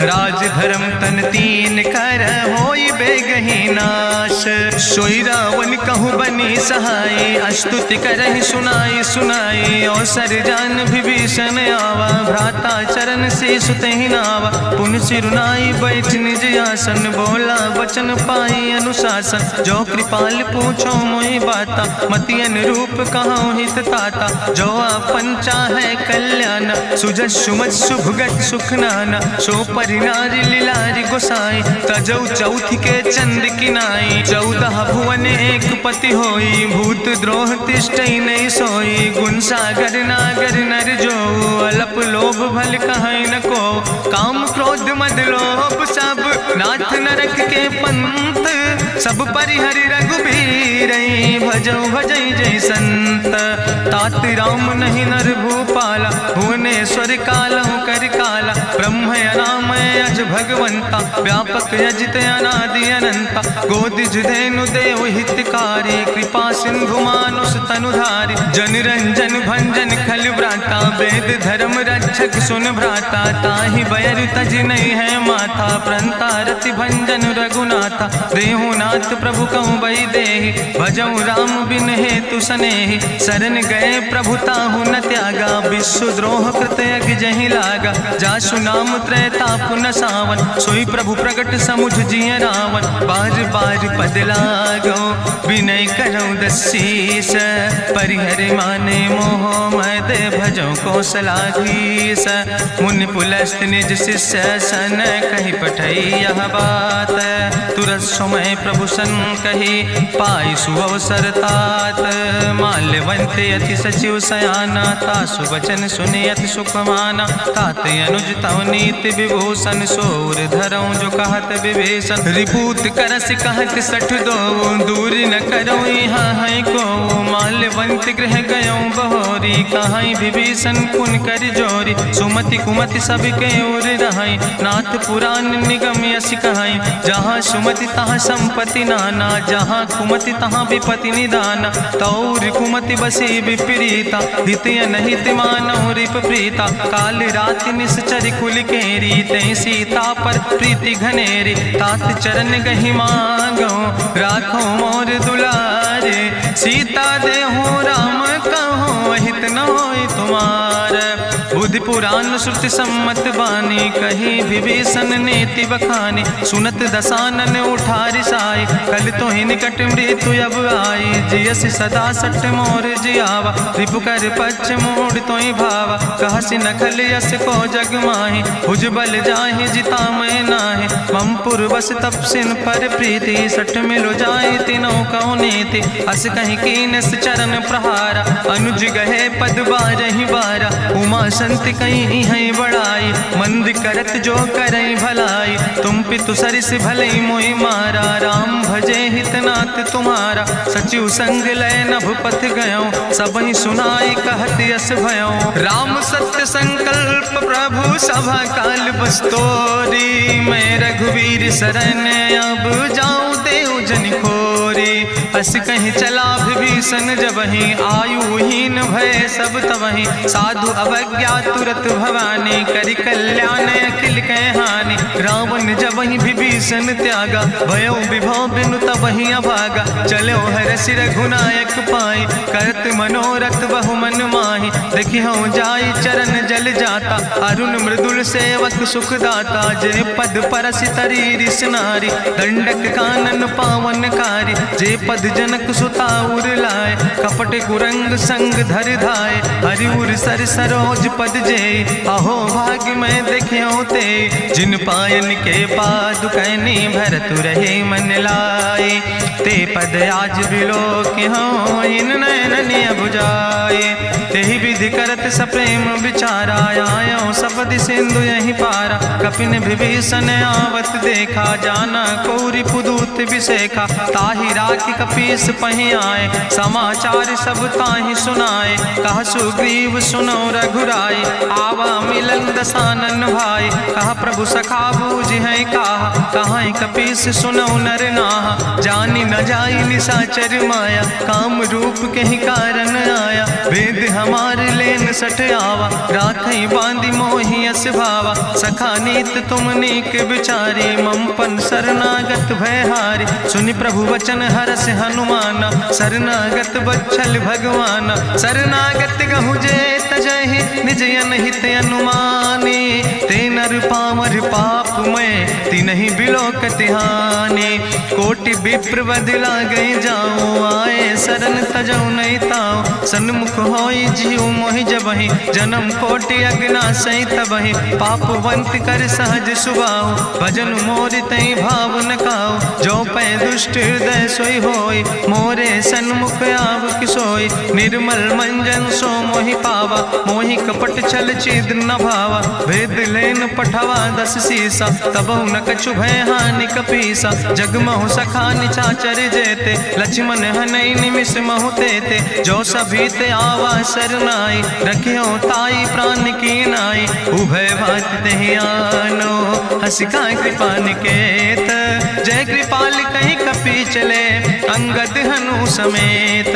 राज धर्म तन तीन कर होई बेगही नाश। सोई रावण कहूँ बनी सहाय अस्तुति करहि सुनाई सुनाई। अवसर जान विभीषण आवा भ्राता चरण से सुतहि नावा। पुन सिरुनाई बैठ निज आसन बोला वचन पाई अनुशासन। जो कृपाल पूछो मोहि बाता मति अनुरूप कहूँ हित ताता। जो आपन चाहे कल्याण सुजस सुमत सुभगत सुख नाना। सो परिनारी लीलारी गोसाई तजौ चौथ के चंद किनाई। 14 भुवन एक पति होई भूत द्रोह तिष्ठई नहीं सोई। गुण सागर नागर नर जो अलप लोभ भल कहीं न को। काम क्रोध मद लोभ सब नाथ नरक के पंथ। सब परिहरि रघुबीर भजौ भजई जय संत। तात राम नहीं नर भूपाला भुवनेश्वर कालहु कर काला। ब्रह्म अनामय अज भगवंता व्यापक अजित अनादि अनंता। जनता गोद जुधेनु देव हितकारी कृपा सिंधु मानुष तनुधारी जन रंजन भंजन खल व्राता वेद धर्म रक्षक सुन भ्राता ताहि बयर तज नहीं है माथा प्रंता रति भंजन रघुनाथा देहुनाथ प्रभु कहूँ बई देहि भजऊ राम बिन हेतु सनेहि शरण गए प्रभु ताहु न त्यागा विश्वद्रोह कृत यज्ञ जहि लागा जासु नाम त्रैताप न सावन सोई प्रभु प्रगट समुझ जिय रावण बार बार पद लागो विनय करऊँ दसीस परिहर माने मोह मद भजो कौशलाधीश मुनि पुलस्त निज शिष्य सन कही पठई यह बात तुरत समय प्रभु सन कही पाई सुअवसर तात माल्यवंत अति सचिव सयाना तासु वचन सुनि अति सुख माना तात अनुज तव नीति विभूषण सोर धरऊँ जो कहत विभीषण रिपूत करस कहत सठ दो दूर न करो यहाँ है को माल्यवंत गृह गयो बहोरी कहाई विभीषण पुन कर जोरी सुमति कुमति सबके ओर रहाई नाथ पुराण निगम यश कहाई जहाँ सुमति तहाँ संपत्ति नाना जहाँ कुमति तहाँ विपति निदाना तौर कुमति बसी विपरीता हितय नहित मानव रिप प्रीता काल राति निश्चर कुल केरी तै सीता पर प्रीति घनेरी तात चरण गहि मांगो राखो मोर दुलारे सीता देहो राम कहो हित न होय तुम्हार बुद्धि पुराण श्रुति सम्मत बानी कही विभीषण नेति बखानी सुनत दसानन उठारि साई कल तो ही निकट मृत्यु अब आई जियस सदा सट मोर जियावा रिपु कर पक्ष मोड़ तो ही भावा कहसी नखल यस को जग माही भुज बल जाहि जिता मैं नाही मम पुरवस तपसिन पर प्रीति सठ मिलो जाए तीनों कौ नीति अस कहीं कीनस चरण प्रहारा अनुज गहे पद बारहि बारा उमा संत कहीं है बड़ाई मंद करत जो करई भलाई तुम पितु सरिस भले मोहि मारा राम भजे हितनाथ तुम्हारा सचिव संग लय नभ पथ गयो सब ही सुनाई कहत यस भयो राम सत्य संकल्प प्रभु सभा काल बस्तोरी मैं रघुवीर शरण अब जाऊं देव जन खोरी अस कहीं चला विभीषण जबहि आयुहीन भय सब तबहि साधु अवज्ञा तुरत भवानी करि कल्याण अखिल कह हानि रावण जबहि विभीषण त्यागा भयो विभव बिनु तबहि अभागा चलो हरसि रघुनायक पाई करत मनोरथ बहु मन माहि देखियो जाई चरण जल जाता अरुण मृदुल सेवक सुख दाता जे पद परसि तरी रिस नारी दंडक कानन पावन कारी जे पद जनक सुताउर लाए कपट कुरंग संग धर धाय हरिउर सर सरोज पद जे अहो भाग्य में देख्यो ते जिन पायन के पादु कहनी भरत रहे मन लाए ते पद आज बिलो के हो इन नयन बुझाए तेहि विधि करत सप्रेम विचारा आयो सपद सिंधु यही पारा कपिन विभीषण आवत देखा जाना कौरि पुदूत विशेखा ताहि राखी कपीस पहि आए समाचार सब ताहि सुनाए कहा सुग्रीव सुनो रघुराई आवा मिलन दसानन भाई कहा प्रभु सखा बूझ है कहा कपीस सुनो नर नाहा जानी न जाई निशाचर माया काम रूप के ही कारण आया वेद हमार लेन सठ आवा राखई बांधी मोहि अस भावा सखा नीत तुम नीक विचारी मम पन शरणागत भयहारी सुनि प्रभु वचन हरस हनुमान शरणागत बच्छल भगवान शरणागत गहु जे तजहि निज अनहित अनुमानी ते नर पामर पाप में तिनहि बिलोकत हानि कोटि विप्र बदला गई जाऊं आए शरण तजऊ नहीं ताऊ सन्मुख होई जीव मोहि जबहि जन्म कोटि अग्ना सही तबहि पापवंत कर सहज सुभाऊ भजन मोर तई भाव न काऊ जो पै दुष्ट हृदय सोई होई मोरे सन्मुख आव किसोई निर्मल मंजन सो मोहि पावा मोहि कपट छल छिद्र न भावा भेद लेन पठवा 10 सीसा तबहु न कछु भय हानि कपीसा जगमहु सखा निचाचर जेते लक्ष्मण हनई निमिष महु तेते जो सभी ते आवा शरनाई, रखियो ताई प्राण की नाई, उभय भात तहि आनो, हसिका कृपा निकेत, जय कृपाल कहीं कपि चले, अंगद हनु समेत,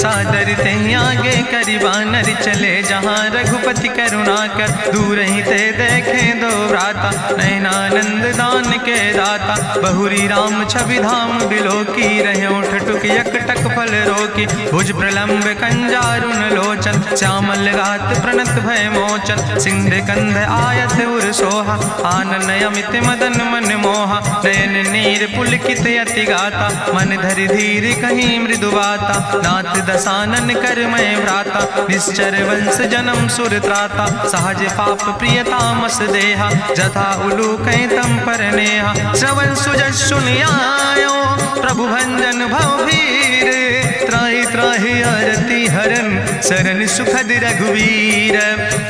सादर तहि आगे करि बानर चले, जहाँ रघुपति करुणा कर, दूर ही ते देखे दो भ्राता, नयनानंद दान के दाता, बहुरी राम छवि धाम बिलोकी, रहे ठटुक यकटक फल रोकी, भुज प्रलंब कंजारुन लोचन, श्यामल गात प्रणत भय मोचन, सिंध कंध आयत उर सोहा, आनन अमित मदन मन मोहा, नयन नीर पुलकित यति गाता, मन धरि धीर कहीं मृदु बाता, नाथ दसानन कर मैं भ्राता, निश्चर वंश जन्म सुर त्राता, सहज पाप प्रियतामस देहा, जथा उलूक तम पर नेहा, श्रवण सुजस सुनियायो, प्रभु भंजन भवभीर, त्राहि त्राहि आरती हरन, शरण सुखद रघुवीर,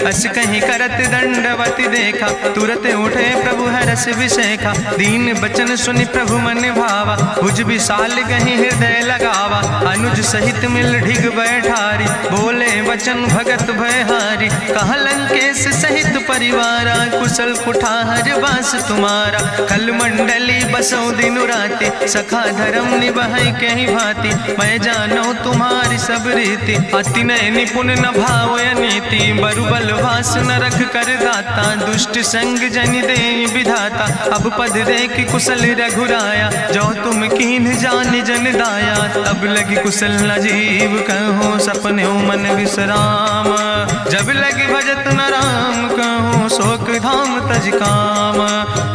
अस कहीं करत दंडवत देखा, तुरत उठे प्रभु हरस विशेखा, दीन बचन सुनि प्रभु मन भावा, भुज विशाल कहीं हृदय लगावा, अनुज सहित मिल ढिग बैठारी, बोले वचन भगत भयहारी, कहा लंकेश सहित परिवारा, कुशल कुठार वास तुम्हारा, कल मंडली बसो दिनु राति, सखा धर्म निभाई कहीं भांति, मैं जानो तुम्हारी सब रीति, अति नय निपुण न भाव नीति, बरुबल वास न रख कर दाता, दुष्ट संग जन दे विधाता, अब पद देख कुशल रघुराया, जो तुम कीन जान जन दाया, तब लगी कुशल न जीव कहो, सपने मन विश्राम, जब लगी भजत न राम कहो, शोक धाम तज काम,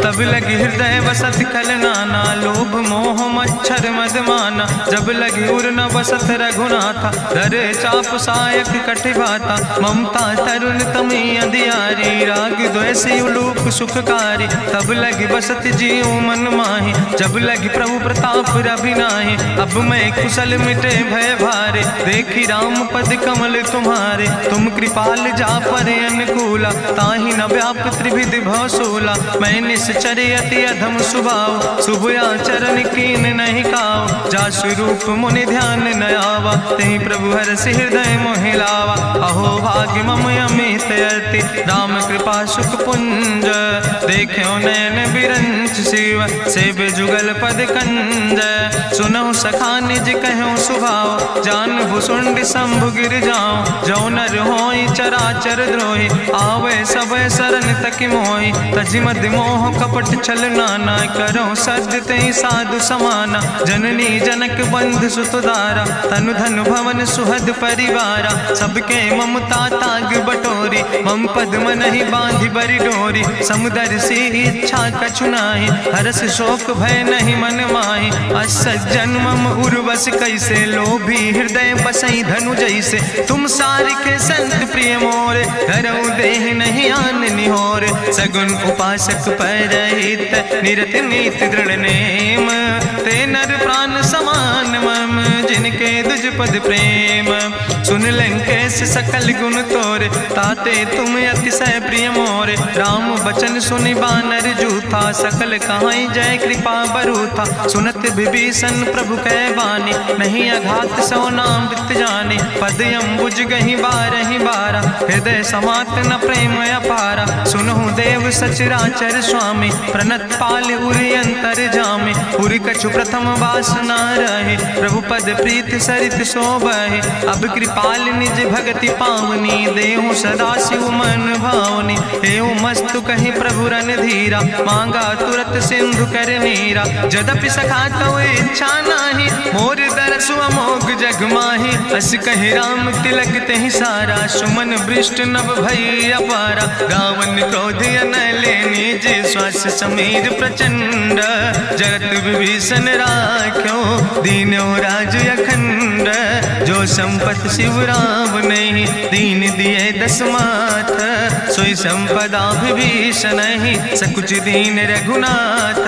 तब लगी हृदय बसत खल नाना, लोभ मोह मच्छर मदमाना, जब लगी उर न बसत रघुनाथा, धरे चाप सायक कटिभाता, ममता तरुण तमी अधियारी, राग द्वेषी उलूक सुखकारी, तब लगी बसत जीव मन माही, जब लगी प्रभु प्रताप रवि नाही, अब मैं कुशल मिटे भय भारे, देखी राम पद कमल तुम्हारे, तुम कृपाल जा पर अनुकूला, ताहि न व्याप त्रिविध भवसूला, मैं निश्चर अति अधम सुभाव, शुभ आचरण कीन नहीं काव, जा स्वरूप मुनि ध्यान न आवा, तेहि प्रभु हरसि हृदय मोहि लावा, अहो भाग्य मम अमित अति, राम कृपा सुख पुंज, देखो नयन बिरंच शिव, सेव जुगल पद कंज, सुनहु सखा निज कहूँ सुभाव, जान भुसुंड शंभु गिर जाऊं, जो नर होई चराचर द्रोही, आवे सब शरण तक मोहि, तजि मद मोह कपट छल नाना, करो सद्य तेहि साधु समाना, जननी जनक बंधु सुतदारा, तनु धन भवन सुहद परिवारा, सबके ममता ताग बटोरी, मम पद मन ही बांधि बरि डोरी, समुदर सी इच्छा कछु नाही, हरस शोक भय नहीं मन माही, असज्जन मम उर्वश कैसे, लोभी हृदय बसई धनु जैसे, तुम सारिके संत प्रिय मोरे, धरऊ देह नहीं आन निहोर, सगुन उपासक परहित, निरत नीति दृढ़ नेम, ते नर प्राण समान मम, जिनके दुज पद प्रेम, सुन लंकेश सकल गुण तोरे, ताते तुम अतिशय प्रिय मोरे, राम बचन सुनि बानर जूथा, सकल कहाई जय कृपा बरूथा, सुनत विभीषण प्रभु कै बानी, नहीं अघात सो नाम वित जानी, पद अम्बुज गहि बारहि बारा, हृदय समात न प्रेम अपारा, सुनहु देव सचराचर स्वामी, प्रणत पाल उरि अंतर जामी, उरि कछु प्रथम वासना रहे, प्रभु पद प्रीत सरित शोभहि, अब कृपाल निज भगति पावनी, देहु सदा शिव मन भावनी, एवं मस्तु कहि प्रभु रन धीरा, मांगा तुरत सिंधु कर नीरा, जदपि सखा तव इच्छा नाही, मोर दरसु अमोघ जग माही, अस कहि राम तिलक तेहि सारा, सुमन वृष्ट नभ भई अपारा, गावन क्रोध अनले निज, श्वास समीर प्रचंड, जगत विभीषण राख्यो, दीनो राज अखंड, जो संपत शिव राम नहीं, दीन दिए दस माथ, सोई संपदा विभीषण नहीं, सकुच दीन रघुनाथ,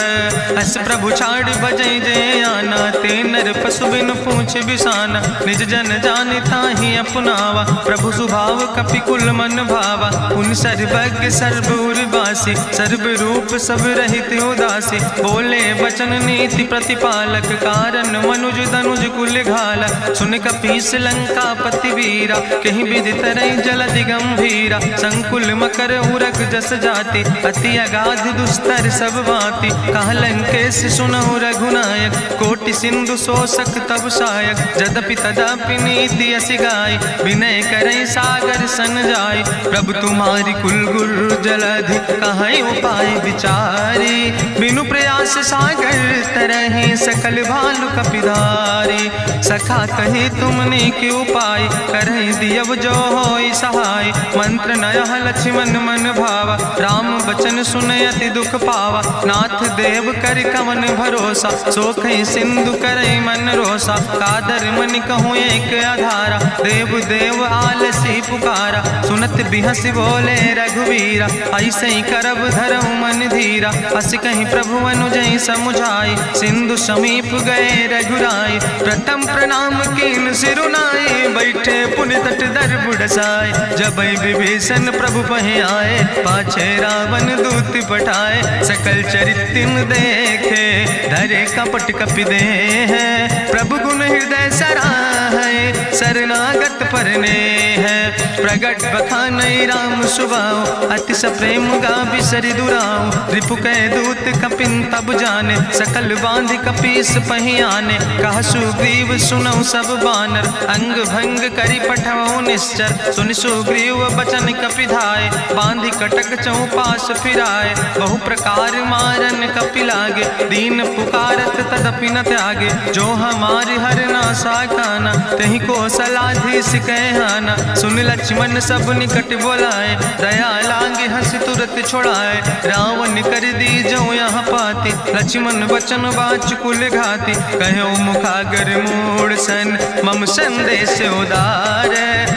अस प्रभु छाड़ बजै जय आना, ते नर पशु पशु बिनु पूछ बिसाना, निज जन जाने ताहि अपनावा। प्रभु स्वभाव कपि कुल मन भावा, पुन सर्वज्ञ सर्व उर्वासी, सर्व रूप सब रहित उदासी। बोले बचन नीति प्रतिपालक, कारण मनुज तनुज कुल घाला। सुन कपीस लंका पति वीरा, कहीं विधि तरई जलधि गंभीरा। संकुल मकर उरग जस जाति, अति अगाध दुस्तर सब भांति। कहा लंकेश सुनहु रघुनायक, कोटि सिंधु शोषक तब सायक। जदपि तदपि नीति असि गाय, विनय करई सागर सन जाय। प्रभु तुम्हारी कुल गुरु जलधि, कहीं उपाय विचारी। बिनु प्रयास सागर तरहि, सकल भालु कपिधारी। सखा कही तुमने के उपाय, करहि दियव जो होई सहाय। मंत्र नयह लक्ष्मण मन भावा, राम बचन सुनय अति दुख पावा। नाथ देव कर कवन भरोसा, सोखई सिंधु करई मन रोसा। कादर मन कहूँ एक आधारा, देव देव आलसी पुकारा। सुनत बिहसी बोले रघुवीरा, ऐसे ही करब धरऊ मन धीरा। अस कहीं प्रभु अनुजय समुझाई, सिंधु समीप गए रघुराई। प्रथम प्रणाम कीन सिरुनाई, बैठे पुनि तट दर बुढ़साए। जब विभीषण प्रभु पहे आए, पाछे रावण दूत पठाए। सकल चरित्र देखे, धरे कपट कपि दे है। प्रभु गुण हृदय सराहै, शरणागत परने है। प्रगट बखानई राम सुभाओ, अति सप्रेम गा बिसरि दुराओ। रिपु कह दूत कपिन तब जाने, सकल बांध कपीस पहि आने। कहा सुग्रीव सुनौ सब बानर, अंग भंग करि पठवौ निश्चर। सुनि सुग्रीव बचन कपिधाय, बांधि कटक चौपास फिराए। बहु प्रकार मारन कपि लागे, दीन पुकारत तदपि न त्यागे। जो हमारि हर नासा खाना, तहि को सलाधीस कहना। सुन लक्ष्मण सब निकट बोलाए, दया लागे हंस तुरत छोड़ाए। रावण कर दी जो यहाँ पाती, लक्ष्मण बचन बाच कुल घाती। कहो मुखागर मूड़ सन, मम संदेश उदार।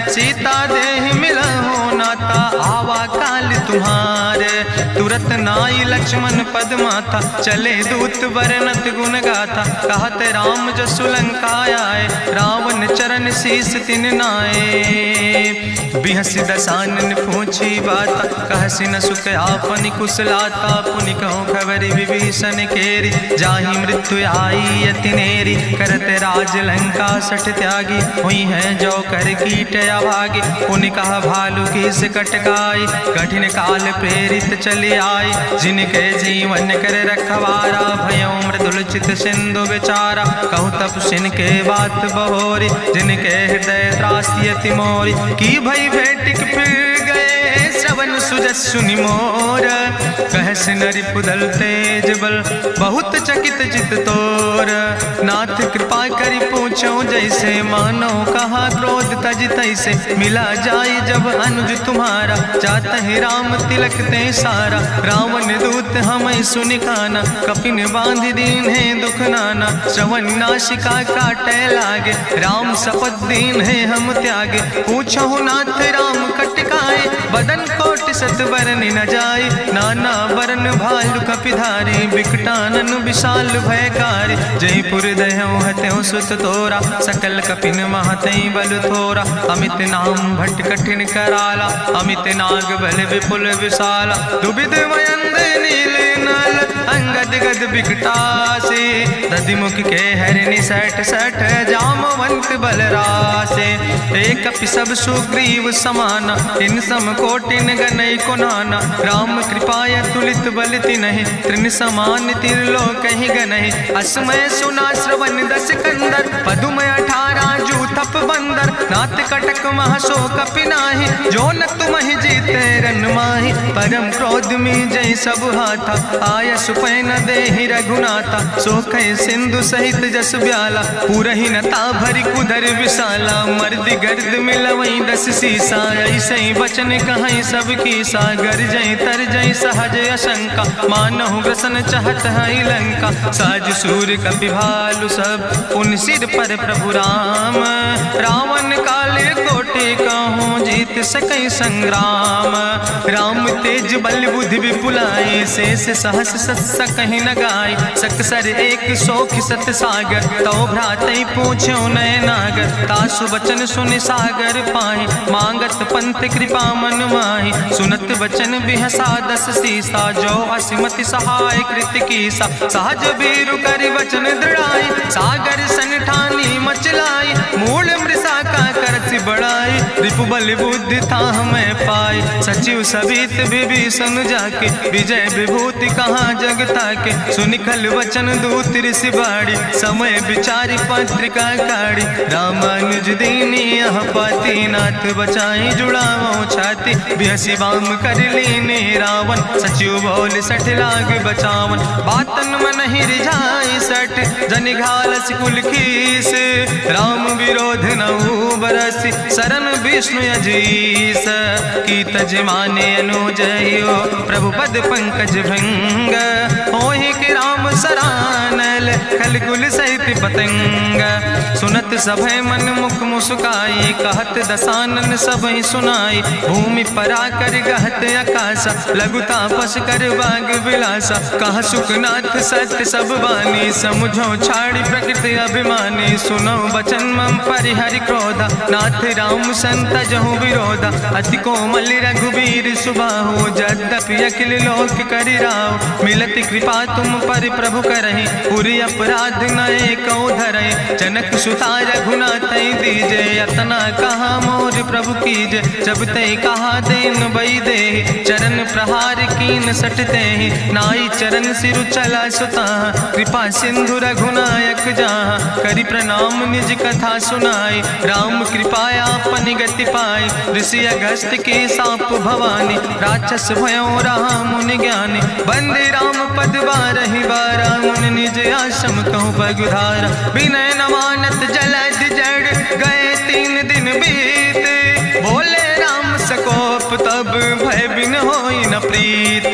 सीता देह मिलहु नाता, आवा काल तुम्हारे। तुरत नाई लक्ष्मण पद माथा, चले दूत वर्णत गुण गाथा। कहत राम जसु लंका आए, रावण चरण शीस तिन नाए। बिहसी दसानन पूछी बात, कहसी न सुख आपन कुशलाता। पुनि कहूँ खबर विभीषण केरी, जाहि मृत्यु आई अति नेरी। करत राज लंका सठ त्यागी, हुई है जो कर कीट अभागी। पुनि कहा भालू की से कटकाई, कठिन काल प्रेरित चली आई। जिनके जीवन कर रखवारा, भयो मृदुल चित सिंधु बेचारा। कहूँ तप सिन के बात बहोरी, जिनके हृदय त्रासियति मोरी। की भई भेटिक फिर गए, श्रवण सुजस सुनि मोर। कहस नरि पुदल तेज बल, बहुत चकित चित तोर। नाथ कृपा करि पूछो जैसे, मानो कहा क्रोध तज तैसे। मिला जाय जब अनुज तुम्हारा, जातहि राम तिलक ते सारा। रावण दूत हमें सुनि काना, कपिन बांध दीन है दुख नाना। श्रवण नासिका काटे लागे, राम शपथ दीन है हम त्यागे। पूछो नाथ राम कटकाए, बदन कोटि सत बरन न जाय। नाना बरन भालु कपिधारी, बिकटानन विशाल भयकारी। जयपुर दह्यों हत्यों सुत तोरा, सकल कपिन महतई बल थोरा। अमित नाम भट्ट कठिन कराला, अमित नाग बल विपुल विशाला। दुबिद मयंद नील नल, अंगद गद बिकटासे। दधिमुख के हरिणि सठ सठ, जामवंत बलरासे। एक कपि सब सुग्रीव समाना, इन सम कोटिन गनई को नाना। राम कृपाय तुलित बल तिनहि, त्रिन समान तिरलोक ही गनहि। असमय सुना श्रवण दस कंदर, पदुम 18 जू थप बंदर। नाथ कटक महसो कपि नाही, जो न तुमहि जीते रन माहि। परम क्रोध में जय सब हाथा, आय सुपै न देहि रघुनाथा। सोखै सिंधु सहित जस ब्याला, पूरहि न ता भरि कुधर विशाला। मर्द गर्द मिलवई 10 सीसा, ऐसे बचन कहई सब कीसा। गर जय तर जय सहज अशंका, मानहु ग्रसन चाहत है लंका। साज सूर कपि भालु सब, उन सिर पर प्रभु राम। रावण काले कोटि बाटे कहूँ जीत सकै संग्राम। राम तेज बल बुद्धि विपुलाई, शेष सहस सत सकहि न गाय। सकसर एक सोख सत सागर, तो भ्रातै पूछ्यो नय नागर। तासु वचन सुनि सागर पाहि, मांगत पंथ कृपा मन माहि। सुनत वचन बिहसा दस सीसा, जो असिमति सहाय कृत कीसा। सहज बीरु कर वचन दृढ़ाई, सागर सन ठानी मचलाई। मूल मृषा का करत बढ़ाई, रिपु बल बुद्धि था हमें पाई। सचिव सबित विभीषण जाके, विजय विभूति कहाँ जगता के। सुनिखल वचन दूत ऋषि बाड़ी, समय विचारी पत्रिका काढ़ी। रामानुज दीनी यह पाती, नाथ बचाई जुड़ावो छाती। बिहसी बाम कर लीने रावण, सचिव बोल सठ लाग बचावन। बातन मन ही रिझाई सठ, जनि घालस कुल खीस। राम विरोध नहु बरसि, शरण विष्णु अजीस। की तज माने अनुजयो, प्रभु पद पंकज भंग। होहि कि राम सरानल, खल कुल सहित पतंग। सुनत सभय मन मुख मुस्काई, कहत दसानन सबहि सुनाई। भूमि परा कर गहत आकाशा, लघु तापस कर बाग विलासा। कहा सुखनाथ सत्य सब बानी, समुझो छाड़ी प्रकृति अभिमानी। सुनो बचन मम परिहरि क्रोधा, नाथ राम संत जहु विरोधा। अति कोमल रघुबीर सुबाहु, यद्यपि अखिल लोक करि राव। मिलति कृपा तुम पर प्रभु करहि, पुरि अपराध न एको धरहि। जनक सुता रघुनाथ दीजे, यतना कहा मोर प्रभु कीजे। जब ते कहा देन बई दे, चरण प्रहार कीन सटते। नाई चरण सिरु चला सुता, कृपा सिंधु रघुनायक जहाँ। करि प्रणाम निज कथा सुनाई, राम कृपाया अपनी गति पाई। ऋषि अगस्त के साप भवानी, राक्षस भयो रहा मुनि ज्ञानी। बंदे राम पद बारहि बारा, मुनि निज आश्रम कहूँ पगुधारा। विनय न मानत जलद जड़, गए 3 दिन बीते। बोले राम सकोप तब, भय बिन होई न प्रीत।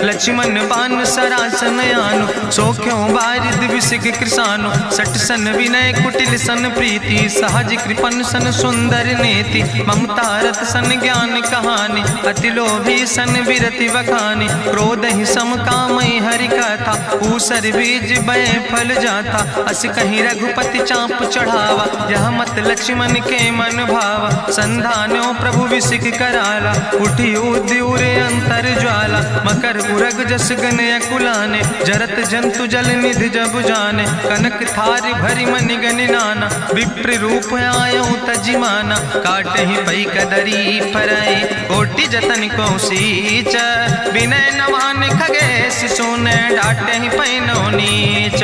लक्ष्मण बान सरासन आनु, सोख्यों बारिद विसिक कृसानु। सट सन विनय कुटिल सन प्रीति, सहज कृपन सन सुंदर नेति। ममता रत सन ज्ञान कहानी, अति लोभी सन विरति बखानी। क्रोध ही सम कामई हरि कथा, ऊसर बीज बय फल जाता। अस कहीं रघुपति चाप चढ़ावा, यह मत लक्ष्मण के मन भावा। संधान्यो प्रभु विसिक कराला, उठी उद्यूरे अंतर ज्वाला। मकर उरग जस गन अकुलाने, जरत जंतु जल निधि जब जाने। कनक थार भरी मनि गनि नाना, विप्र रूप आयो तजिमाना। काटे ही पई कदरी फरई, कोटि जतन को सींच। विनय न मान खगेश सुने, डाटे ही पैनो नीच।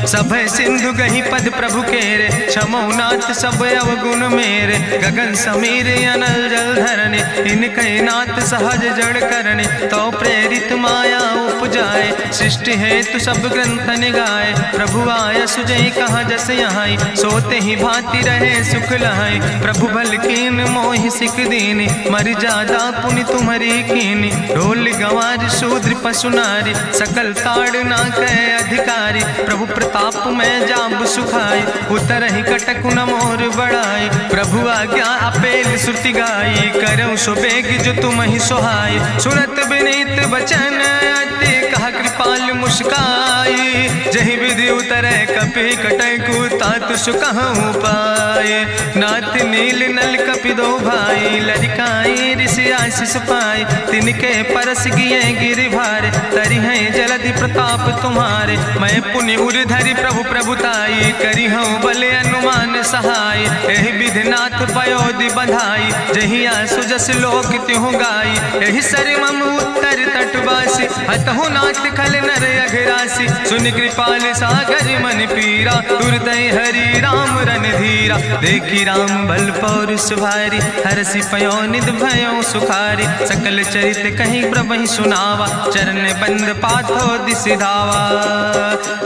सब सिंधु गही पद प्रभु केरे, क्षमो नाथ सब अवगुण मेरे। गगन समीर अनल जल धरने, इनके नाथ सहज जड़ करने। तो प्रेरित माया उपजाए, सृष्टि हेतु सब ग्रंथ निगाए। प्रभु आय सुजय कहा जस यहाँ, सोते ही भांति रहे सुख लहाई। प्रभु भल कीन मोहि सिख दीनी, मर जादा पुनि तुम्हारी कीनी। ढोल गंवार शूद्र पशु नारी, सकल ताड़ ना कहे अधिकारी। प्रभु प्रताप में जाब सुखाई, उतर ही कटक न मोर बढ़ाई। प्रभु आज्ञा अपेल श्रुति गाई, करऊँ सुबेग जो तुम ही सुहाई। सुनत विनीत वचन अति, कहा कृपाल मुस्काई। जहि विधि उतरे कपि कटकु, तात सुकहु पाए। नाथ नील नल कपि दो भाई, लरिकाई ऋषि आशीष पाए। तिनके परस गिए गिरि भारे, तरि हैं जलधि प्रताप तुम्हारे। मैं पुनि उर धरि प्रभु प्रभुताई, करी हूँ बल अनुमान सहाय। एहि विधि नाथ पयोधि बधाई, जहिया सुजस लोक त्यों गाई। एहि सर मम उत्तर तटवासी, हतहु नाथ खल नर अघरासी। सुनि कृपाल सागर मन पीरा, तुरत हरि राम रन धीरा। देखी राम बल पौरुष भारी, हरसि पयो निध भयो सुखारी। सकल चरित कहीं प्रभु सुनावा, चरण बंद पाथो दिस धावा।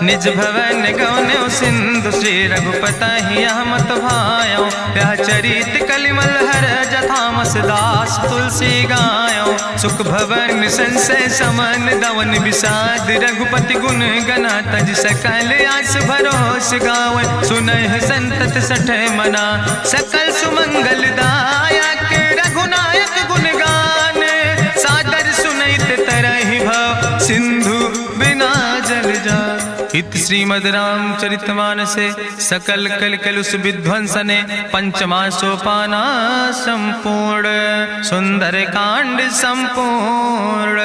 निज भवन गौन्यो सिंधु श्री रघुपति मत भायो यह चरित कलिमल हर जथामस दास तुलसी गायो सुख भवन संसय समन दवन विषाद रघुपति गुण गना तज सकल आस भरोस गावे सुनहि संतत सठ मना सकल सुमंगल दायक रघुनायक गुण गान सादर सुनैत तरहि भव सिंधु बिना जल जा इत श्रीमद् रामचरितमानसे सकल कल कलुष विध्वंसने पंचमा सोपाना संपूर्ण सुंदर कांड संपूर्ण।